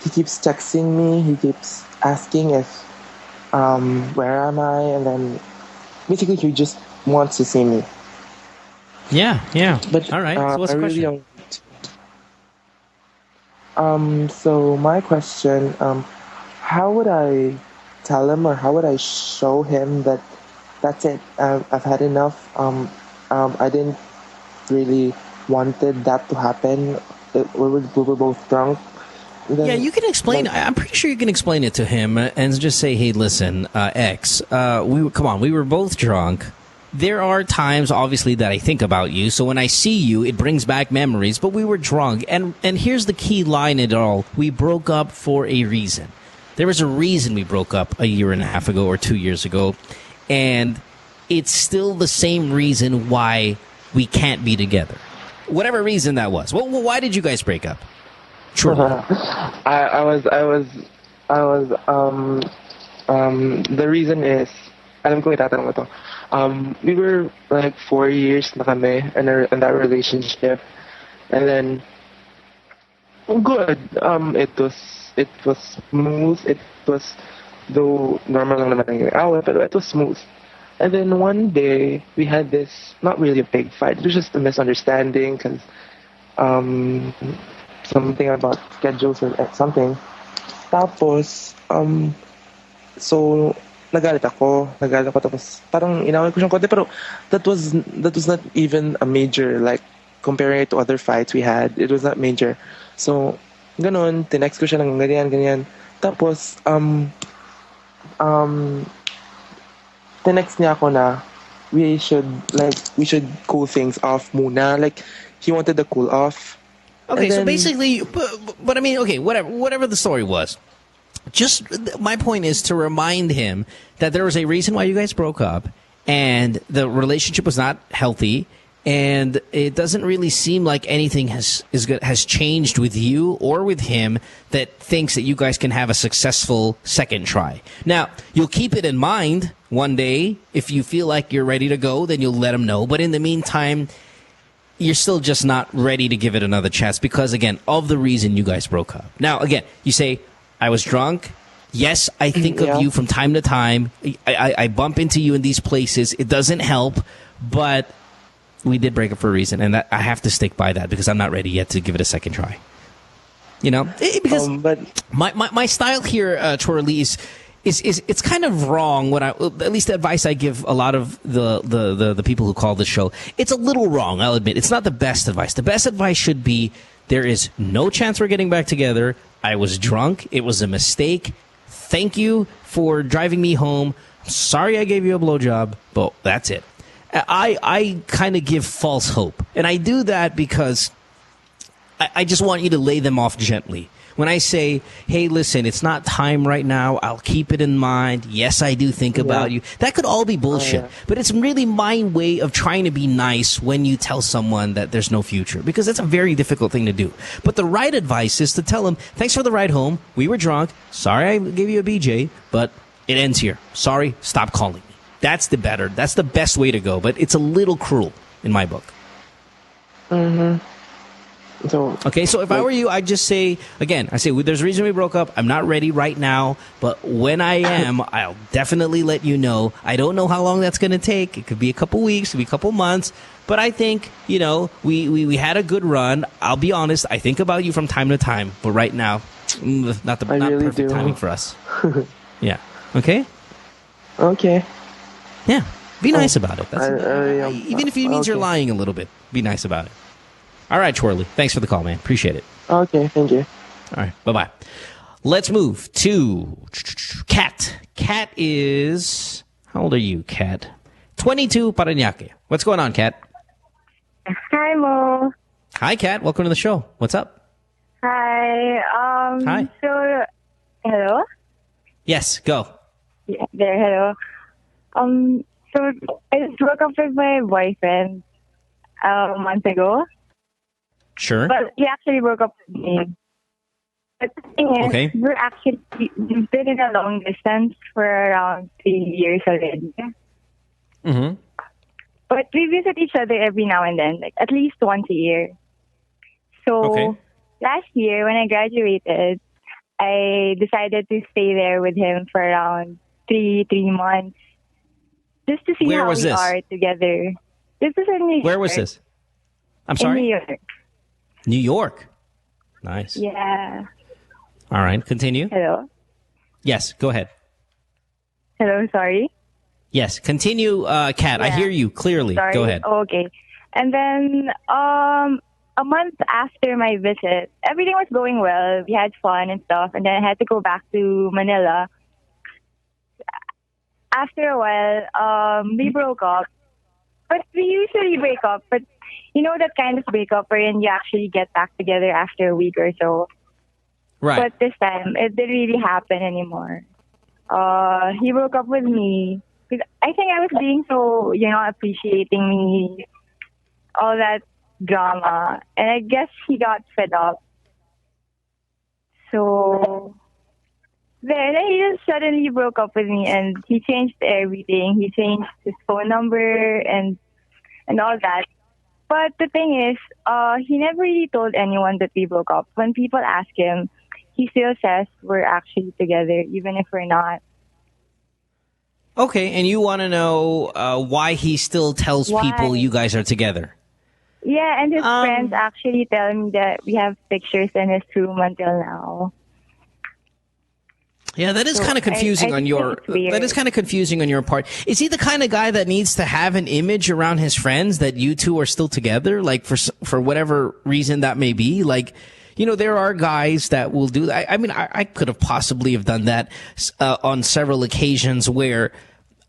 he keeps texting me. He keeps asking if, where am I? And then basically he just wants to see me. Yeah. But, all right. So what's the question? Really so my question, how would I tell him, or how would I show him that that's it? I've had enough. I didn't really wanted that to happen. We were both drunk. Yeah, you can explain. I'm pretty sure you can explain it to him and just say, "Hey, listen, X, we were both drunk. There are times, obviously, that I think about you. So when I see you, it brings back memories. But we were drunk, and here's the key line in it all: we broke up for a reason. There was a reason we broke up a year and a half ago or 2 years ago, and it's still the same reason why we can't be together, whatever reason that was. Well, why did you guys break up? True. I was the reason is, alam ko itatanong mo to. We were like 4 years na kami in that relationship, and then good. It was smooth. It was, though normal lang naman ang away, pero it was smooth. And then one day we had this, not really a big fight. It was just a misunderstanding because something about schedules or something. Tapos so nagalit ako tapos parang inaway ko siyang konti, pero that was not even a major, like comparing it to other fights we had. It was not major. So ganon, tinext ko siya ng ganyan. Tapos tinext niya ako na we should cool things off muna. Like he wanted to cool off. Okay, so basically, but I mean, okay, whatever the story was, just my point is to remind him that there was a reason why you guys broke up, and the relationship was not healthy, and it doesn't really seem like anything has changed with you or with him that thinks that you guys can have a successful second try. Now, you'll keep it in mind one day. If you feel like you're ready to go, then you'll let him know. But in the meantime, you're still just not ready to give it another chance because, again, of the reason you guys broke up. Now, again, you say, I was drunk. Yes, I think of you from time to time. I bump into you in these places. It doesn't help, but we did break up for a reason, and I have to stick by that because I'm not ready yet to give it a second try. You know, because my style here, Chorley, is it's kind of wrong. At least the advice I give a lot of the people who call the show, it's a little wrong. I'll admit it's not the best advice. The best advice should be there is no chance we're getting back together. I was drunk. It was a mistake. Thank you for driving me home. I'm sorry I gave you a blowjob, but that's it. I kind of give false hope. And I do that because I just want you to lay them off gently. When I say, hey, listen, it's not time right now. I'll keep it in mind. Yes, I do think about you. That could all be bullshit. But it's really my way of trying to be nice when you tell someone that there's no future. Because that's a very difficult thing to do. But the right advice is to tell them, thanks for the ride home. We were drunk. Sorry I gave you a BJ. But it ends here. Sorry. Stop calling me. That's the best way to go. But it's a little cruel in my book. Mm-hmm. So if I were you, I'd just say, again, there's a reason we broke up. I'm not ready right now, but when I am, I'll definitely let you know. I don't know how long that's going to take. It could be a couple weeks, it could be a couple months, but I think, we had a good run. I'll be honest, I think about you from time to time, but right now, not perfect timing for us. Yeah. Okay? Okay. Yeah. Be nice about it. Even if it means you're lying a little bit, be nice about it. All right, Chorley. Thanks for the call, man. Appreciate it. Okay, thank you. All right, bye-bye. Let's move to Kat. Kat is... How old are you, Kat? 22, Parañaque. What's going on, Kat? Hi, Mo. Hi, Kat. Welcome to the show. What's up? Hi. Hi. So, hello? Yes, go. Yeah, hello. So, I just broke up with my boyfriend a month ago. Sure. But he actually broke up with me. But the thing is, we've been in a long distance for around 3 years already. Mm-hmm. But we visit each other every now and then, like at least once a year. So last year when I graduated, I decided to stay there with him for around three months, just to see how we are together. This is in New York. Where was this? I'm sorry? In New York. New York. Nice. Yeah. All right, continue. Hello? Yes, go ahead. Hello, sorry? Yes, continue, Kat. Yeah. I hear you clearly. Sorry. Go ahead. Okay. And then a month after my visit, everything was going well. We had fun and stuff. And then I had to go back to Manila. After a while, we broke up. But we usually break up. But you know that kind of breakup wherein you actually get back together after a week or so. Right. But this time, it didn't really happen anymore. He broke up with me. Because I think I was being so, appreciating me, all that drama. And I guess he got fed up. So then he just suddenly broke up with me and he changed everything. He changed his phone number and all that. But the thing is, he never really told anyone that we broke up. When people ask him, he still says we're actually together, even if we're not. Okay, and you want to know why he still tells people you guys are together? Yeah, and his friends actually tell me that we have pictures in his room until now. Yeah, that is kind of confusing on your. That is kind of confusing on your part. Is he the kind of guy that needs to have an image around his friends that you two are still together, like for whatever reason that may be? Like, there are guys that will do that. I mean, I could have possibly have done that on several occasions where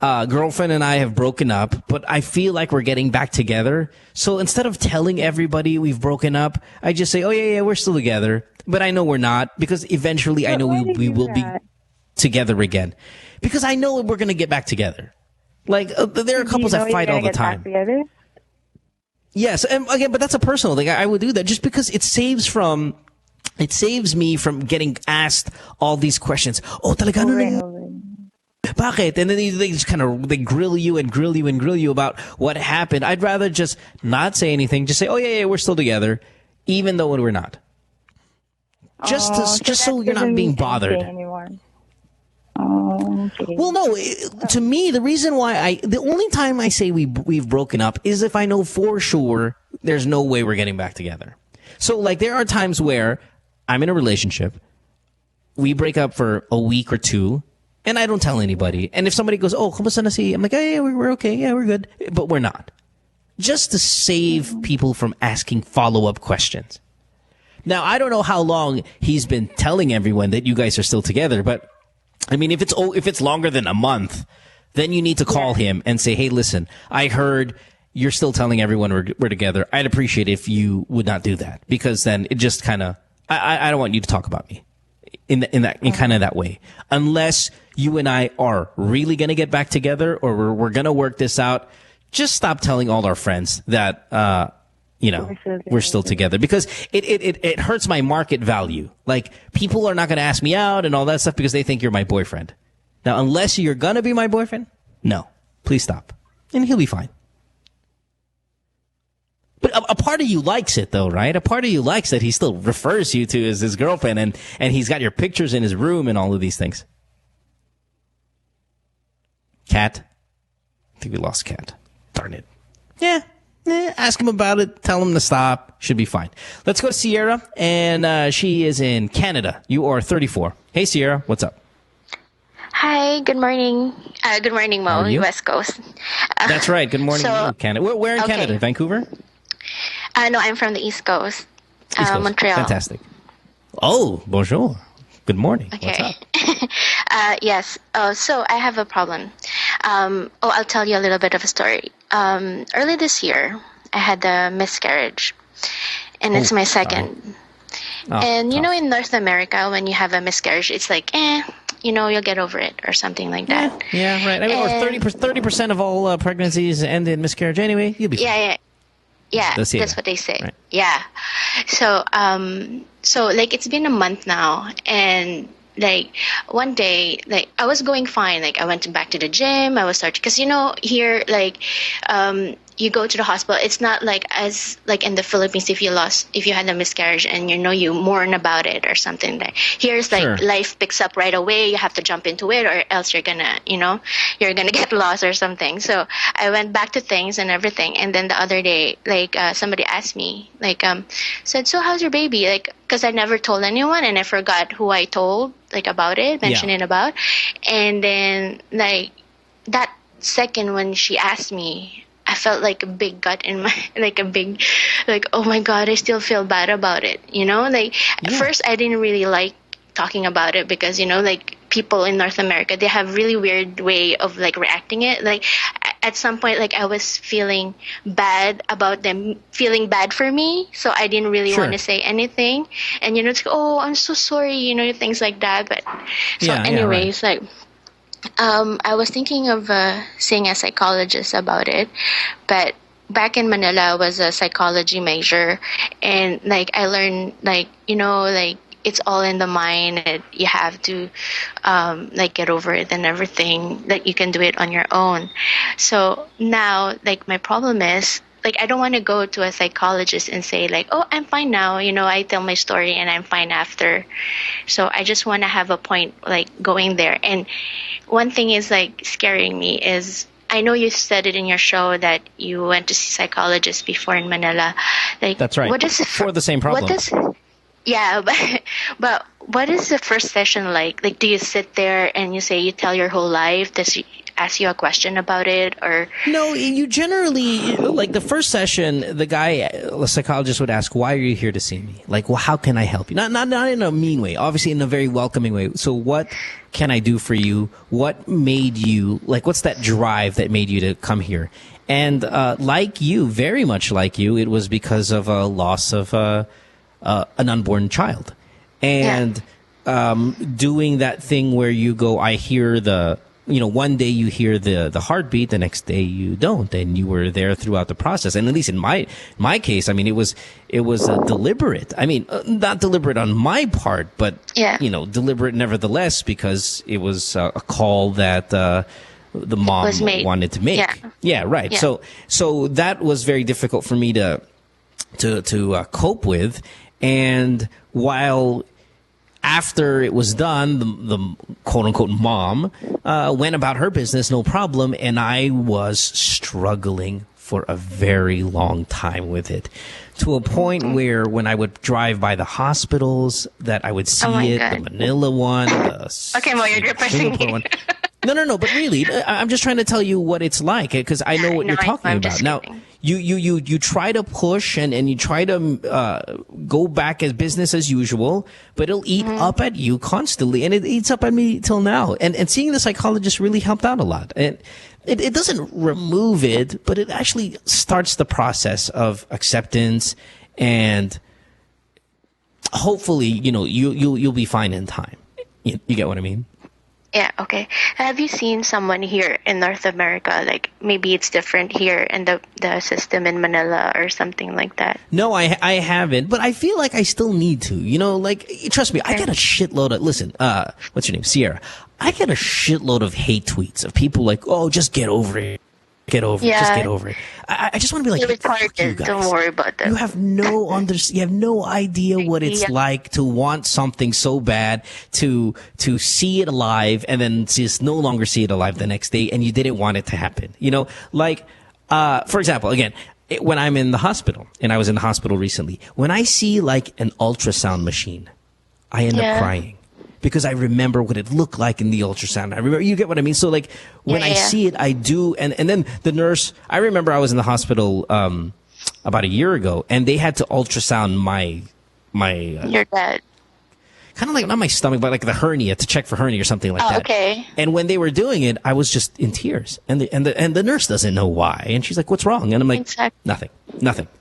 girlfriend and I have broken up, but I feel like we're getting back together. So instead of telling everybody we've broken up, I just say, oh yeah, we're still together, but I know we're not because eventually I know we will be together again because I know we're going to get back together. Like there are couples that fight all the time. Yes, and again, but that's a personal thing. I would do that just because it saves me from getting asked all these questions. Oh, talaga bakit? And then they just kind of they grill you and grill you and grill you about what happened. I'd rather just not say anything. Just say, oh yeah, we're still together, even though we're not. Just so you're not being bothered. Oh, okay. Well, no. To me, the reason why the only time I say we've broken up is if I know for sure there's no way we're getting back together. So, like, there are times where I'm in a relationship, we break up for a week or two, and I don't tell anybody. And if somebody goes, "Oh, kumusta na si?" I'm like, "Oh, yeah, we're okay. Yeah, we're good," but we're not. Just to save people from asking follow-up questions. Now, I don't know how long he's been telling everyone that you guys are still together, but I mean, if it's longer than a month, then you need to call him and say, "Hey, listen, I heard you're still telling everyone we're together. I'd appreciate it if you would not do that, because then it just kind of I don't want you to talk about me in kind of that way, unless you and I are really gonna get back together or we're gonna work this out. Just stop telling all our friends that we're still together, because it hurts my market value. Like, people are not going to ask me out and all that stuff because they think you're my boyfriend. Now, unless you're going to be my boyfriend, no, please stop. And he'll be fine. But a part of you likes it, though, right? A part of you likes that he still refers you to as his girlfriend, and he's got your pictures in his room and all of these things. Cat? I think we lost Cat. Darn it. Yeah. Ask him about it. Tell him to stop. Should be fine. Let's go to Sierra, and she is in Canada. You are 34. Hey, Sierra, what's up? Hi, good morning. Good morning, Mo, West Coast. That's right. Good morning, Canada. Where in Canada? Vancouver? No, I'm from the East Coast. East Coast. Montreal. Fantastic. Oh, bonjour. Good morning. Okay. What's up? Yes. So I have a problem. I'll tell you a little bit of a story. Early this year, I had a miscarriage, and it's my second. And you know, in North America, when you have a miscarriage, it's like, you'll get over it or something like that. Yeah, right. I mean, or 30% of all pregnancies end in miscarriage anyway. You'll be fine. Yeah, that's what they say. Right. Yeah. So, like, it's been a month now, and like one day, like, I was going fine. Like, I went back to the gym. I was starting, because here, like, you go to the hospital. It's not like as like in the Philippines, if you had a miscarriage and you mourn about it or something. Like, here's like life picks up right away. You have to jump into it, or else you're gonna get lost or something. So I went back to things and everything. And then the other day, like, somebody asked me, like, said, "So how's your baby?" Like, because I never told anyone, and I forgot who I told, like, about it, mentioning about. And then, like, that second when she asked me, I felt like a big gut in my, like, a big, like, oh my God, I still feel bad about it. Like, at first I didn't really like talking about it, because, like, people in North America, they have really weird way of, like, reacting it. Like, at some point, like, I was feeling bad about them feeling bad for me. So I didn't really want to say anything. And, it's like, oh, I'm so sorry, things like that. But so anyways, like, I was thinking of seeing a psychologist about it, but back in Manila, I was a psychology major, and, like, I learned, like, like, it's all in the mind, and you have to like, get over it and everything, that you can do it on your own. So now, like, my problem is, like, I don't want to go to a psychologist and say, like, oh, I'm fine now. I tell my story and I'm fine after. So I just want to have a point, like, going there. And one thing is, like, scaring me is, I know you said it in your show that you went to see psychologists before in Manila. Like, that's right. For the same problem. Yeah, but what is the first session like? Like, do you sit there and you tell your whole life? Does he ask you a question about it, or? No, you generally, like, the first session, the psychologist would ask, "Why are you here to see me? Like, well, how can I help you?" Not in a mean way, obviously in a very welcoming way. So, what can I do for you? What made you, like, what's that drive that made you to come here? And like you, very much like you, it was because of a loss of an unborn child, and doing that thing where you go, I hear the one day you hear the heartbeat, the next day you don't, and you were there throughout the process. And at least in my case, I mean, it was deliberate. I mean, not deliberate on my part, but deliberate nevertheless, because it was a call that the mom wanted to make. Yeah, right. Yeah. So that was very difficult for me to cope with. And while after it was done, the quote-unquote mom went about her business, no problem, and I was struggling for a very long time with it, to a point where when I would drive by the hospitals, that I would see it, the Manila one, okay, Mo, you're depressing me. One. No, but really, I'm just trying to tell you what it's like, because I know what you're talking about. Now, you try to push and you try to go back as business as usual, but it'll eat up at you constantly, and it eats up at me till now. And seeing the psychologist really helped out a lot. And it doesn't remove it, but it actually starts the process of acceptance, and hopefully, you'll be fine in time. You get what I mean? Yeah, okay. Have you seen someone here in North America, like maybe it's different here in the system in Manila or something like that? No, I haven't, but I feel like I still need to. Trust me, I get a shitload of, listen, what's your name? Sierra. I get a shitload of hate tweets of people like, oh, just get over it. Get over it. Just get over it. I just want to be like, fuck you guys. Don't worry about that. You have no idea what it's like to want something so bad, to see it alive, and then just no longer see it alive the next day, and you didn't want it to happen. For example, again, when I'm in the hospital, and I was in the hospital recently, when I see like an ultrasound machine, I end up crying. Because I remember what it looked like in the ultrasound. I remember, you get what I mean? So like when I see it, I do. And then the nurse, I remember I was in the hospital about a year ago, and they had to ultrasound my your dad. Kind of like, not my stomach, but like the hernia, to check for hernia or something like that. Okay. And when they were doing it, I was just in tears. And the nurse doesn't know why. And she's like, what's wrong? And I'm like, nothing.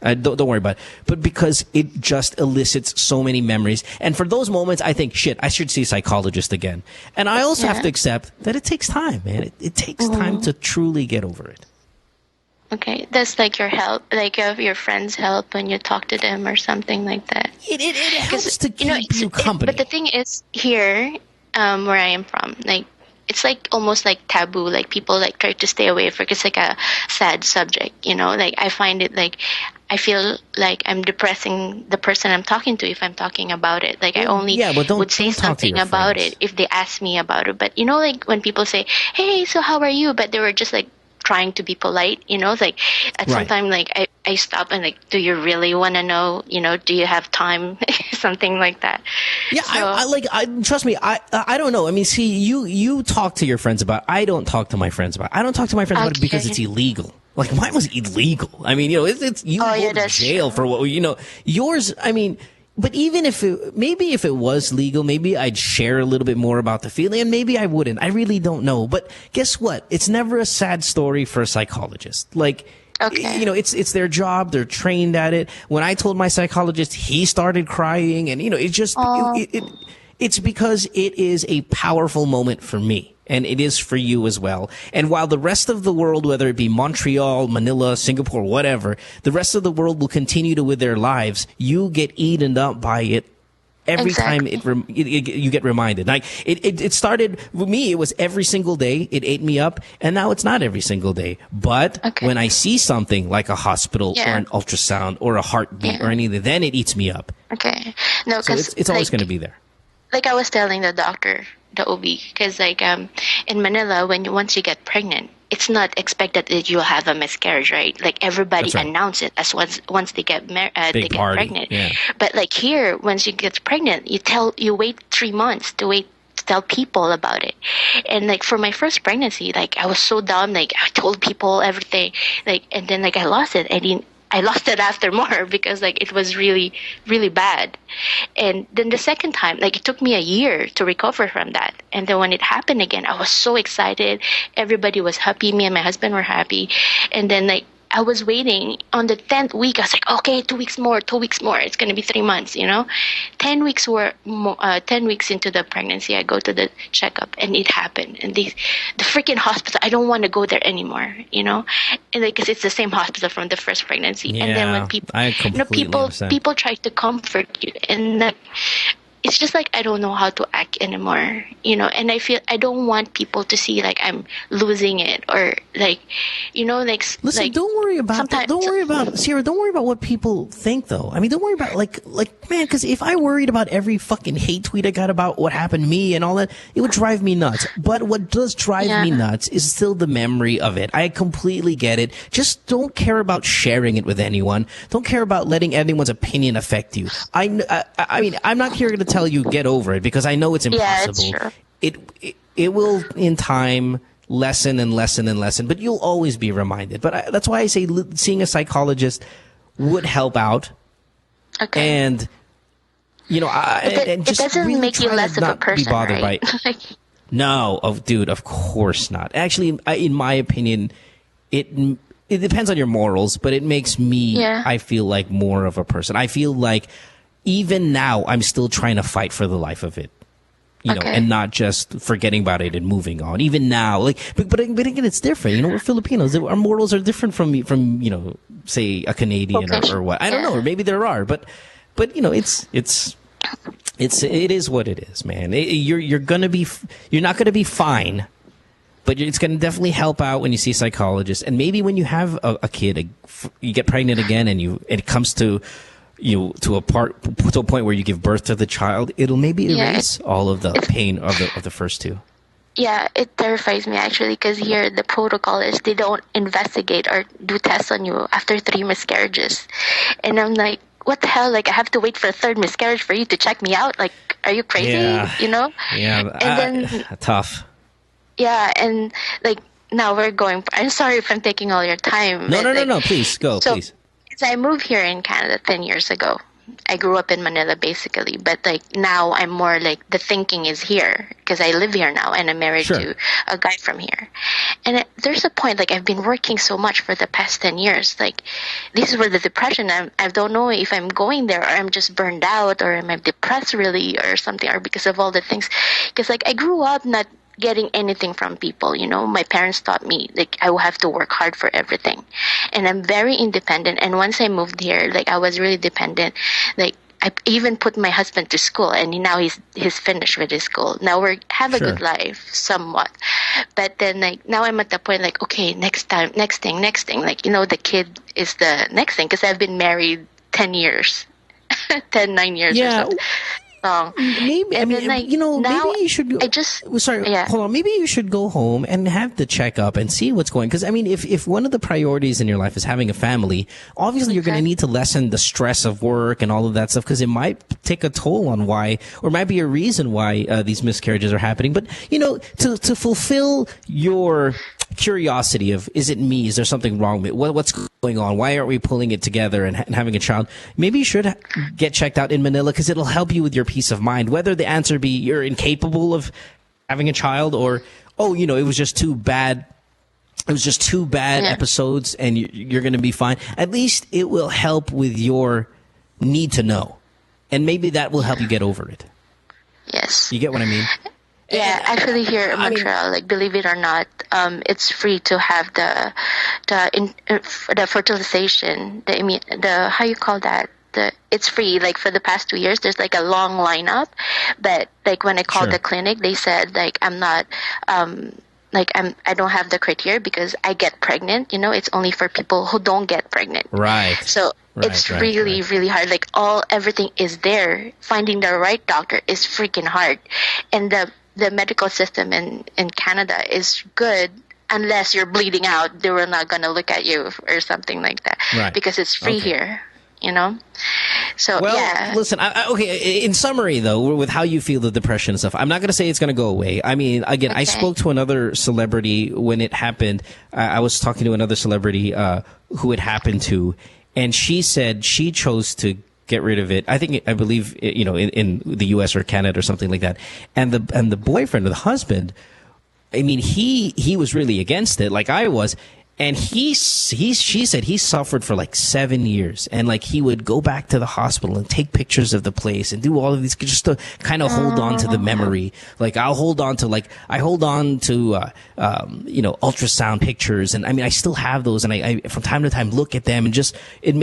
Don't worry about it. But because it just elicits so many memories. And for those moments, I think, shit, I should see a psychologist again. And I also have to accept that it takes time, man. It takes time to truly get over it. Okay, that's like your help, like your friends' help when you talk to them or something like that. It helps to keep you company. But the thing is, here, where I am from, like, it's like almost like taboo. Like people like try to stay away from it. It's like a sad subject, Like I find it like I feel like I'm depressing the person I'm talking to if I'm talking about it. Like I only would say something about it if they ask me about it. But like when people say, "Hey, so how are you?" But they were just like trying to be polite, like at some time, like I stop and like, do you really want to know, do you have time? Something like that. Yeah. So, trust me. I don't know. I mean, see, you talk to your friends about it. I don't talk to my friends about it. I don't talk to my friends about it because it's illegal. Like mine was illegal. I mean, it's you go to jail for what, yours. I mean, but even if it was legal, maybe I'd share a little bit more about the feeling, and maybe I wouldn't. I really don't know. But guess what? It's never a sad story for a psychologist. Like, it's their job. They're trained at it. When I told my psychologist, he started crying, and it's because it is a powerful moment for me. And it is for you as well. And while the rest of the world, whether it be Montreal, Manila, Singapore, whatever, the rest of the world will continue to with their lives, you get eaten up by it every time you get reminded. Like it started with me, it was every single day. It ate me up, and now it's not every single day. But when I see something like a hospital or an ultrasound or a heartbeat or anything, then it eats me up. Okay. No, so it's always going to be there. Like I was telling the doctor, the OB, because like in Manila, once you get pregnant, it's not expected that you'll have a miscarriage, right? Like everybody announce it as once they get pregnant. Yeah. But like here, once you get pregnant, you wait 3 months to tell people about it. And like for my first pregnancy, like I was so dumb, like I told people everything, like, and then like I lost it. I lost it after more because like it was really, really bad. And then the second time, like it took me a year to recover from that. And then when it happened again, I was so excited. Everybody was happy. Me and my husband were happy. And then like I was waiting on the 10th week. I was like, okay, 2 weeks more, 2 weeks more. It's going to be 3 months, 10 weeks 10 weeks into the pregnancy, I go to the checkup and it happened. And the freaking hospital, I don't want to go there anymore, and because it's the same hospital from the first pregnancy. Yeah, and then when people, I completely understand. people try to comfort you, and like, it's just like I don't know how to act anymore, and I feel I don't want people to see like I'm losing it or like, Listen, like, don't worry about that. Don't worry about Sierra. Don't worry about what people think, though. I mean, don't worry about like man, because if I worried about every fucking hate tweet I got about what happened to me and all that, it would drive me nuts. But what does drive me nuts is still the memory of it. I completely get it. Just don't care about sharing it with anyone. Don't care about letting anyone's opinion affect you. I mean, I'm not here to tell you get over it because I know it's impossible. Yeah, it's true. It will in time lessen and lessen and lessen, but you'll always be reminded. But that's why I say seeing a psychologist would help out. Okay. And and just it doesn't really make you try to less of a not person, be bothered right? by it. No, dude, of course not. Actually, in my opinion, it depends on your morals, but it makes me, I feel like, more of a person. I feel like even now I'm still trying to fight for the life of it. And not just forgetting about it and moving on. Even now, like, but again, it's different. We're Filipinos. Our morals are different from say a Canadian or what. I don't know, or maybe there are, but it is what it is, man. You're not gonna be fine, but it's gonna definitely help out when you see a psychologist, and maybe when you have a kid, you get pregnant again, and it comes to to a point where you give birth to the child, it'll maybe erase all of the pain of the first two. Yeah, it terrifies me actually because here the protocol is they don't investigate or do tests on you after 3 miscarriages, and I'm like, what the hell? Like, I have to wait for a 3rd miscarriage for you to check me out? Like, are you crazy? Yeah. Yeah, and then tough. Yeah, and like now we're going. I'm sorry if I'm taking all your time. No. Please go, please. So I moved here in Canada 10 years ago. I grew up in Manila basically, but like now I'm more like the thinking is here because I live here now and I'm married to a guy from here. And there's a point like I've been working so much for the past 10 years. Like this is where the depression, I don't know if I'm going there or I'm just burned out or am I depressed really or something, or because of all the things. Because like I grew up not getting anything from people, my parents taught me like I will have to work hard for everything, and I'm very independent. And once I moved here, like I was really dependent. Like I even put my husband to school, and now he's finished with his school. Now we have a good life somewhat, but then like now I'm at the point like, okay, next thing, like the kid is the next thing because I've been married 10 years, 9 years or something. Maybe maybe you should. Hold on. Maybe you should go home and have the checkup and see what's going. Because I mean, if one of the priorities in your life is having a family, obviously you're going to need to lessen the stress of work and all of that stuff because it might take a toll on why, or might be a reason why these miscarriages are happening. But to fulfill your curiosity of, is it me? Is there something wrong with what's going on? Why aren't we pulling it together and having a child? Maybe you should get checked out in Manila because it'll help you with your peace of mind. Whether the answer be you're incapable of having a child or, it was just too bad. It was just 2 bad episodes and you're going to be fine. At least it will help with your need to know. And maybe that will help you get over it. Yes. You get what I mean? Yeah, actually here in Montreal, like believe it or not, it's free to have the fertilization, the how you call that? It's free. Like for the past 2 years, there's like a long lineup, but like when I called the clinic, they said like I'm not, I don't have the criteria because I get pregnant. It's only for people who don't get pregnant. Right. So it's really hard. Like everything is there. Finding the right doctor is freaking hard, and the medical system in Canada is good unless you're bleeding out. They were not going to look at you or something like that because it's free here. So listen. Okay. In summary, though, with how you feel the depression and stuff, I'm not going to say it's going to go away. I mean, again, I spoke to another celebrity when it happened. I was talking to another celebrity who it happened to, and she said she chose to get rid of it. I believe in the U.S. or Canada or something like that. And the boyfriend or the husband, I mean, he was really against it, like I was. And she said he suffered for like 7 years, and like he would go back to the hospital and take pictures of the place and do all of these just to kind of hold on to the memory. Like I hold on to ultrasound pictures, and I mean I still have those, and I from time to time look at them, and just it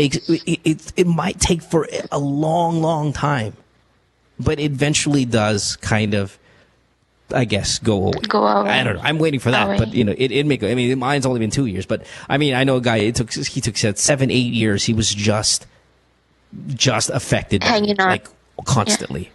might take for a long time, but it eventually does kind of, I guess, go away. I don't know. I'm waiting for that, but it may go. I mean, mine's only been 2 years, but I mean, I know a guy. He took 7-8 years. He was just affected, hanging on, like constantly.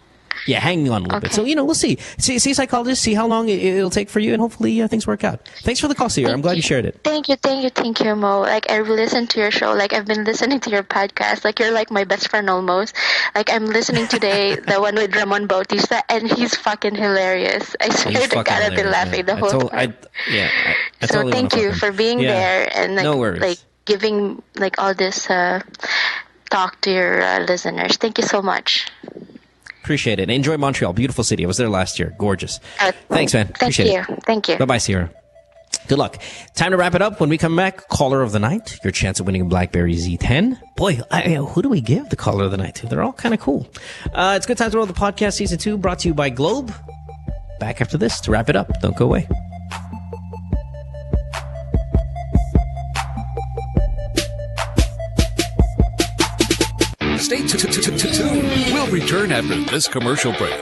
Yeah, hanging on a little bit. So we'll see a psychologist, see how long it'll take for you, and hopefully things work out. Thanks for the call, Sierra. I'm glad you shared it. Thank you, Mo. Like I listened to your show. Like I've been listening to your podcast. Like you're like my best friend almost. Like I'm listening today, the one with Ramon Bautista, and he's fucking hilarious. I swear to God, I've been laughing the whole time. So thank you for being there and like giving like all this talk to your listeners. Thank you so much. Appreciate it. Enjoy Montreal. Beautiful city. I was there last year. Gorgeous. Thanks, man. Appreciate it. Thank you. Bye-bye, Sierra. Good luck. Time to wrap it up. When we come back, caller of the night. Your chance of winning a BlackBerry Z10. Boy, who do we give the caller of the night to? They're all kind of cool. It's Good Times with the Podcast Season 2, brought to you by Globe. Back after this to wrap it up. Don't go away. Stay tuned. We'll return after this commercial break.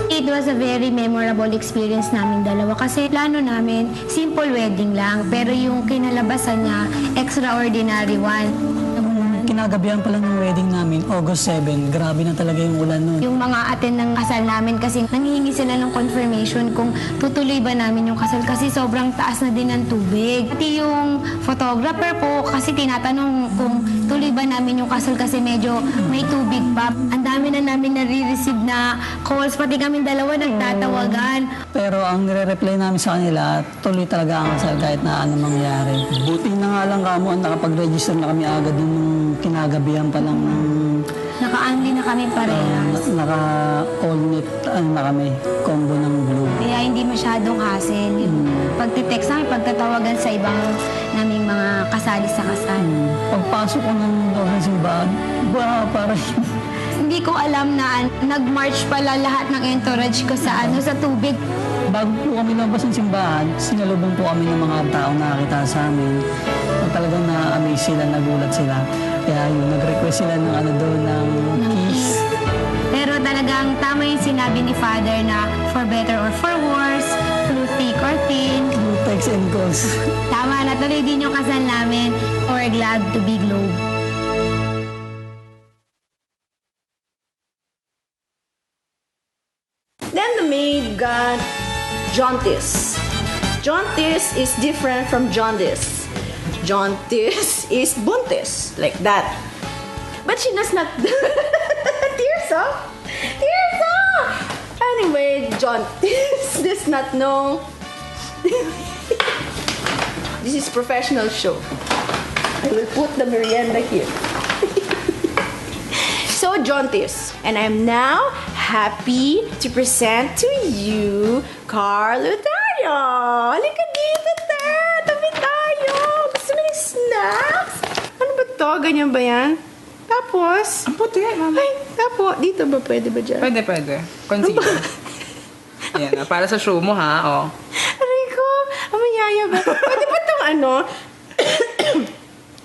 It was a very memorable experience namin dalawa kasi plano namin simple wedding lang pero yung kinalabasan niya extraordinary one. Kinagabihan pa lang ng wedding namin, August 7. Grabe na talaga yung ulan nun. Yung mga attend ng kasal namin kasi nanghihingi sila ng confirmation kung tutuloy ba namin yung kasal kasi sobrang taas na din ng tubig. Pati yung photographer po kasi tinatanong kung tuloy ba namin yung kasal kasi medyo may tubig pa. Ang dami na namin nare-receive na calls, pati kami dalawa nagtatawagan. Pero ang nire-reply namin sa kanila, tuloy talaga ang kasal kahit na ano mangyari. Buti na nga lang kamo, nakapag-register na kami agad nung kinagabihan pa lang ng... Naka-unli na kami parehas. Naka-all-net na kami, combo ng blue. Kaya hindi masyadong hassle. Pagtitext namin, pagtatawagan sa ibang naming mga kasali sa kasal. Pagpasok ko ng simbahan, parang... Hindi ko alam na nag-march pala lahat ng entourage ko sa tubig. Bago po kami labas ng simbahan, sinalubong po kami ng mga tao na nakakita sa amin. Talagang na-amaze sila, nagulat sila. Kaya yun, nag-request sila ng kiss. Pero talagang tama yung sinabi ni Father na for better or for worse, through thick or thin. Through text and calls. Tama, natuloy din yung kasal namin. We're glad to be Globe. Then the maid got jaundice. Jaundice is different from jaundice. Jaundice is buntis, like that. But she does not... Tears off! Tears off! Anyway, jaundice does not know... This is professional show. I will put the merienda here. So, jaundice. And I'm now happy to present to you Carlo Tayo. Halika dito, te! Tabi tayo! Gusto mo ng snacks? Ano ba to? Ganyan ba yan? Tapos? Ang puti, mama. Ay, tapos. Dito ba? Pwede ba dyan? Pwede. Concealer. Yan, para sa show mo, ha? Oh. Aray ko, amayaya ba? Pwede ba itong ano?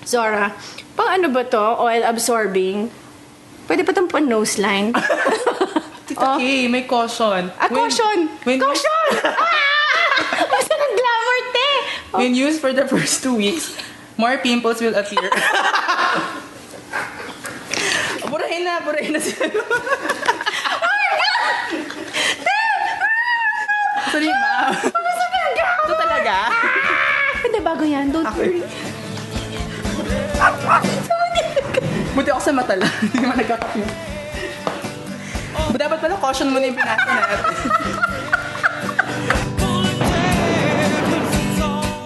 Zora, pang ano ba to? Oil absorbing? Pwede ba itong pang nose line? Tita Kay, may caution. Caution! Caution! Basta ng glamour, te! When used for the first 2 weeks, more pimples will appear. Burahin na sila. Oh my God! Te! Sorry, ma. Ito talaga. Hindi, bago yan. Don't worry. Buti ako sa mata lang. Hindi naman nagkakapyo. Dapat pala caution mo na yung pinasa natin.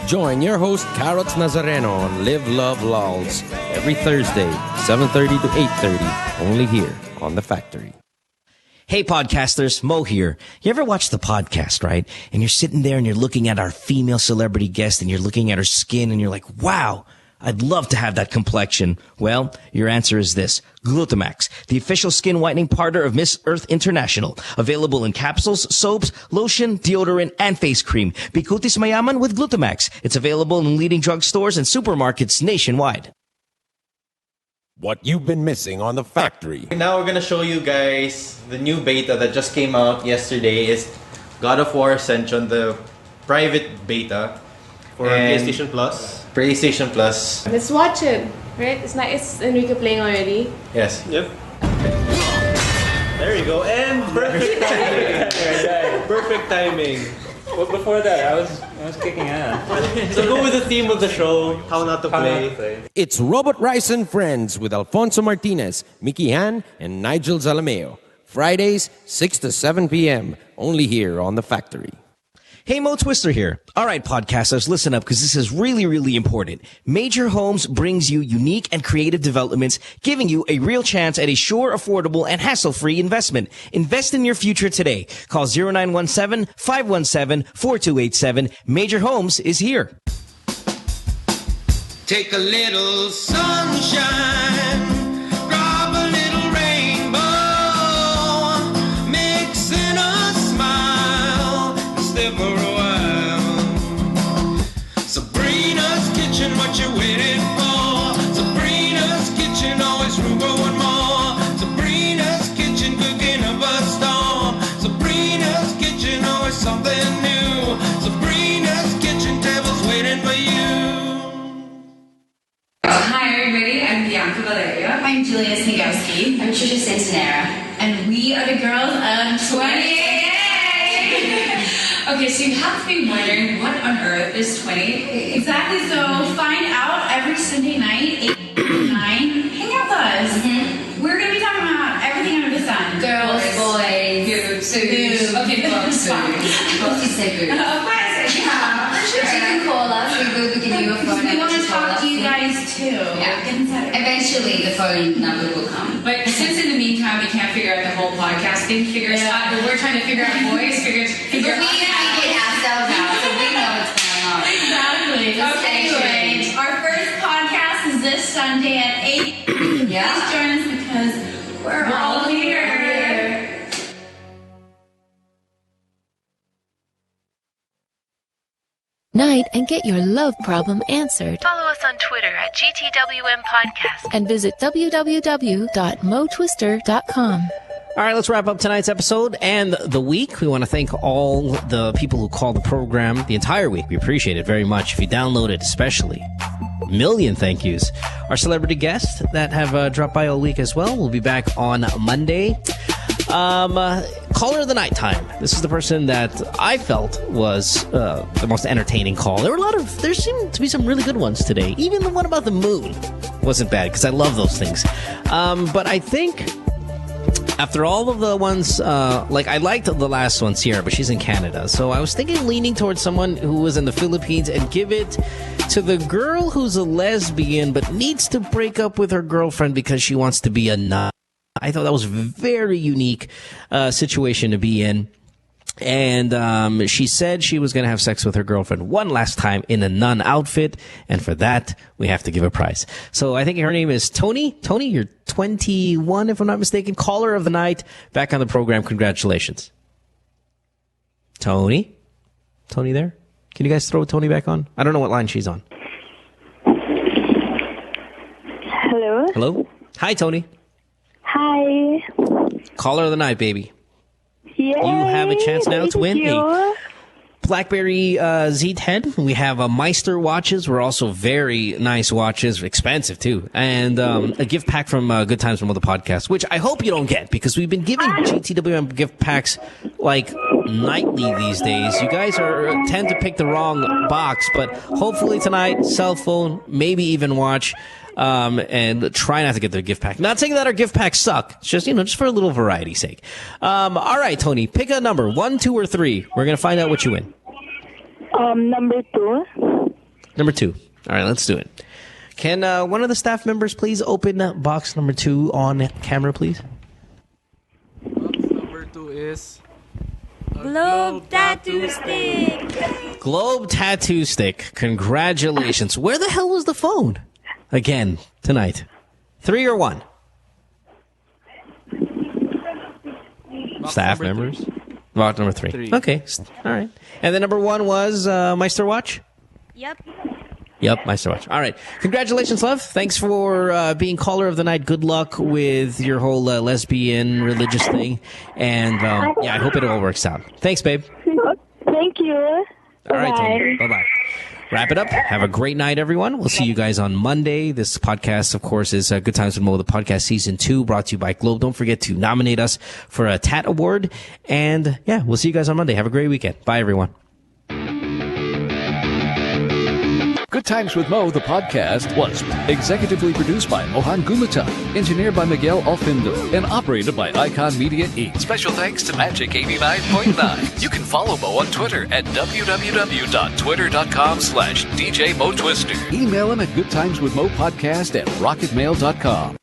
Join your host, Carrots Nazareno, on Live, Love, Lols every Thursday, 7:30 to 8:30, only here on The Factory. Hey, podcasters, Mo here. You ever watch the podcast, right? And you're sitting there and you're looking at our female celebrity guest and you're looking at her skin and you're like, wow, I'd love to have that complexion. Well, your answer is this. Glutamax, the official skin whitening partner of Miss Earth International. Available in capsules, soaps, lotion, deodorant, and face cream. Bikutis mayaman with Glutamax. It's available in leading drugstores and supermarkets nationwide. What you've been missing on The Factory. Now we're going to show you guys the new beta that just came out yesterday. Is God of War Ascension, the private beta. For PlayStation Plus. PlayStation Plus. Let's watch it, right? It's not. It's Enrique playing already. Yes. Yep. There you go. And perfect timing. Perfect timing. Well, before that, I was kicking ass. So go with the theme of the show, how not to play. It's Robot Rice and Friends with Alfonso Martinez, Mickey Han, and Nigel Zalameo. Fridays, 6 to 7 p.m. Only here on The Factory. Hey, Mo Twister here. All right, podcasters, listen up because this is really, really important. Major Homes brings you unique and creative developments, giving you a real chance at a sure, affordable, and hassle-free investment. Invest in your future today. Call 0917-517-4287. Major Homes is here. Take a little sunshine, grab a little rainbow, mix in a smile, stay for a while. Sabrina's Kitchen, what you waiting for? Sabrina's Kitchen, always room for one more. Sabrina's Kitchen, cooking up a storm. Sabrina's Kitchen, always something new. Sabrina's Kitchen, tables waiting for you. Hi everybody, I'm Bianca Valeria. I'm Julia Snigowski. I'm Trisha Santanera. And we are the girls of 28. Okay, so you have to be wondering, what on earth is 20? Exactly, so find out every Sunday night, 8 to 9. Hang out with us. We're going to be talking about everything under the sun. Girls, boys, boobs. Okay, boobs. Both you say boobs. Yeah, for sure. You can call us. We will give you a phone number. We want to talk to you guys too. Yeah. Eventually, the phone number will come. But since in the meantime we can't figure out the whole podcast thing, but we're trying to figure out voice, figure But we figure ourselves out, so we know what's going on. Exactly. Okay, anyway, our first podcast is this Sunday at 8. Yeah. Please join us because we're all here. Night and get your love problem answered. Follow us on Twitter at GTWM Podcast. And visit www.motwister.com. All right, let's wrap up tonight's episode and the week. We want to thank all the people who called the program the entire week. We appreciate it very much. If you download it, especially. A million thank yous. Our celebrity guests that have dropped by all week as well. We'll be back on Monday. Caller of the night time. This is the person that I felt was the most entertaining call. There seemed to be some really good ones today. Even the one about the moon wasn't bad because I love those things. But I think after all of the ones, I liked the last one, Sierra, but she's in Canada. So I was leaning towards someone who was in the Philippines and give it to the girl who's a lesbian but needs to break up with her girlfriend because she wants to be a nun. I thought that was a very unique situation to be in. And she said she was going to have sex with her girlfriend one last time in a nun outfit. And for that, we have to give a prize. So I think her name is Tony. Tony, you're 21, if I'm not mistaken. Caller of the night. Back on the program. Congratulations. Tony? Tony there? Can you guys throw Tony back on? I don't know what line she's on. Hello? Hello? Hi, Tony. Hi. Caller of the night, baby. Yay. You have a chance now to win you. a BlackBerry Z10. We have Meister watches. We're also very nice watches, expensive too, and a gift pack from Good Times from the Podcast, which I hope you don't get because we've been giving GTWM gift packs like nightly these days. You guys tend to pick the wrong box, but hopefully tonight, cell phone, maybe even watch. And try not to get the gift pack. Not saying that our gift packs suck. It's just, just for a little variety's sake. All right, Tony, pick a number, 1, 2, or 3. We're going to find out what you win. Number 2. Number 2. All right, let's do it. Can one of the staff members please open box number 2 on camera, please? Box number is Globe Tattoo Stick. Globe Tattoo Stick. Congratulations. Where the hell was the phone? Again, tonight. 3 or 1? Staff members? Box number 3. Okay. All right. And then number 1 was Meister Watch? Yep. Yep, Meister Watch. All right. Congratulations, love. Thanks for being caller of the night. Good luck with your whole lesbian religious thing. And I hope it all works out. Thanks, babe. Thank you. All right, Tony. Bye-bye. Wrap it up. Have a great night, everyone. We'll see you guys on Monday. This podcast, of course, is Good Times with Mo, the podcast season 2, brought to you by Globe. Don't forget to nominate us for a TAT award. And we'll see you guys on Monday. Have a great weekend. Bye, everyone. Good Times with Mo, the podcast, was executively produced by Mohan Gumata, engineered by Miguel Alfindo, and operated by Icon Media Inc. Special thanks to Magic 89.9. You can follow Mo on Twitter at www.twitter.com/DJ Mo Twister. Email him at goodtimeswithmopodcast@rocketmail.com.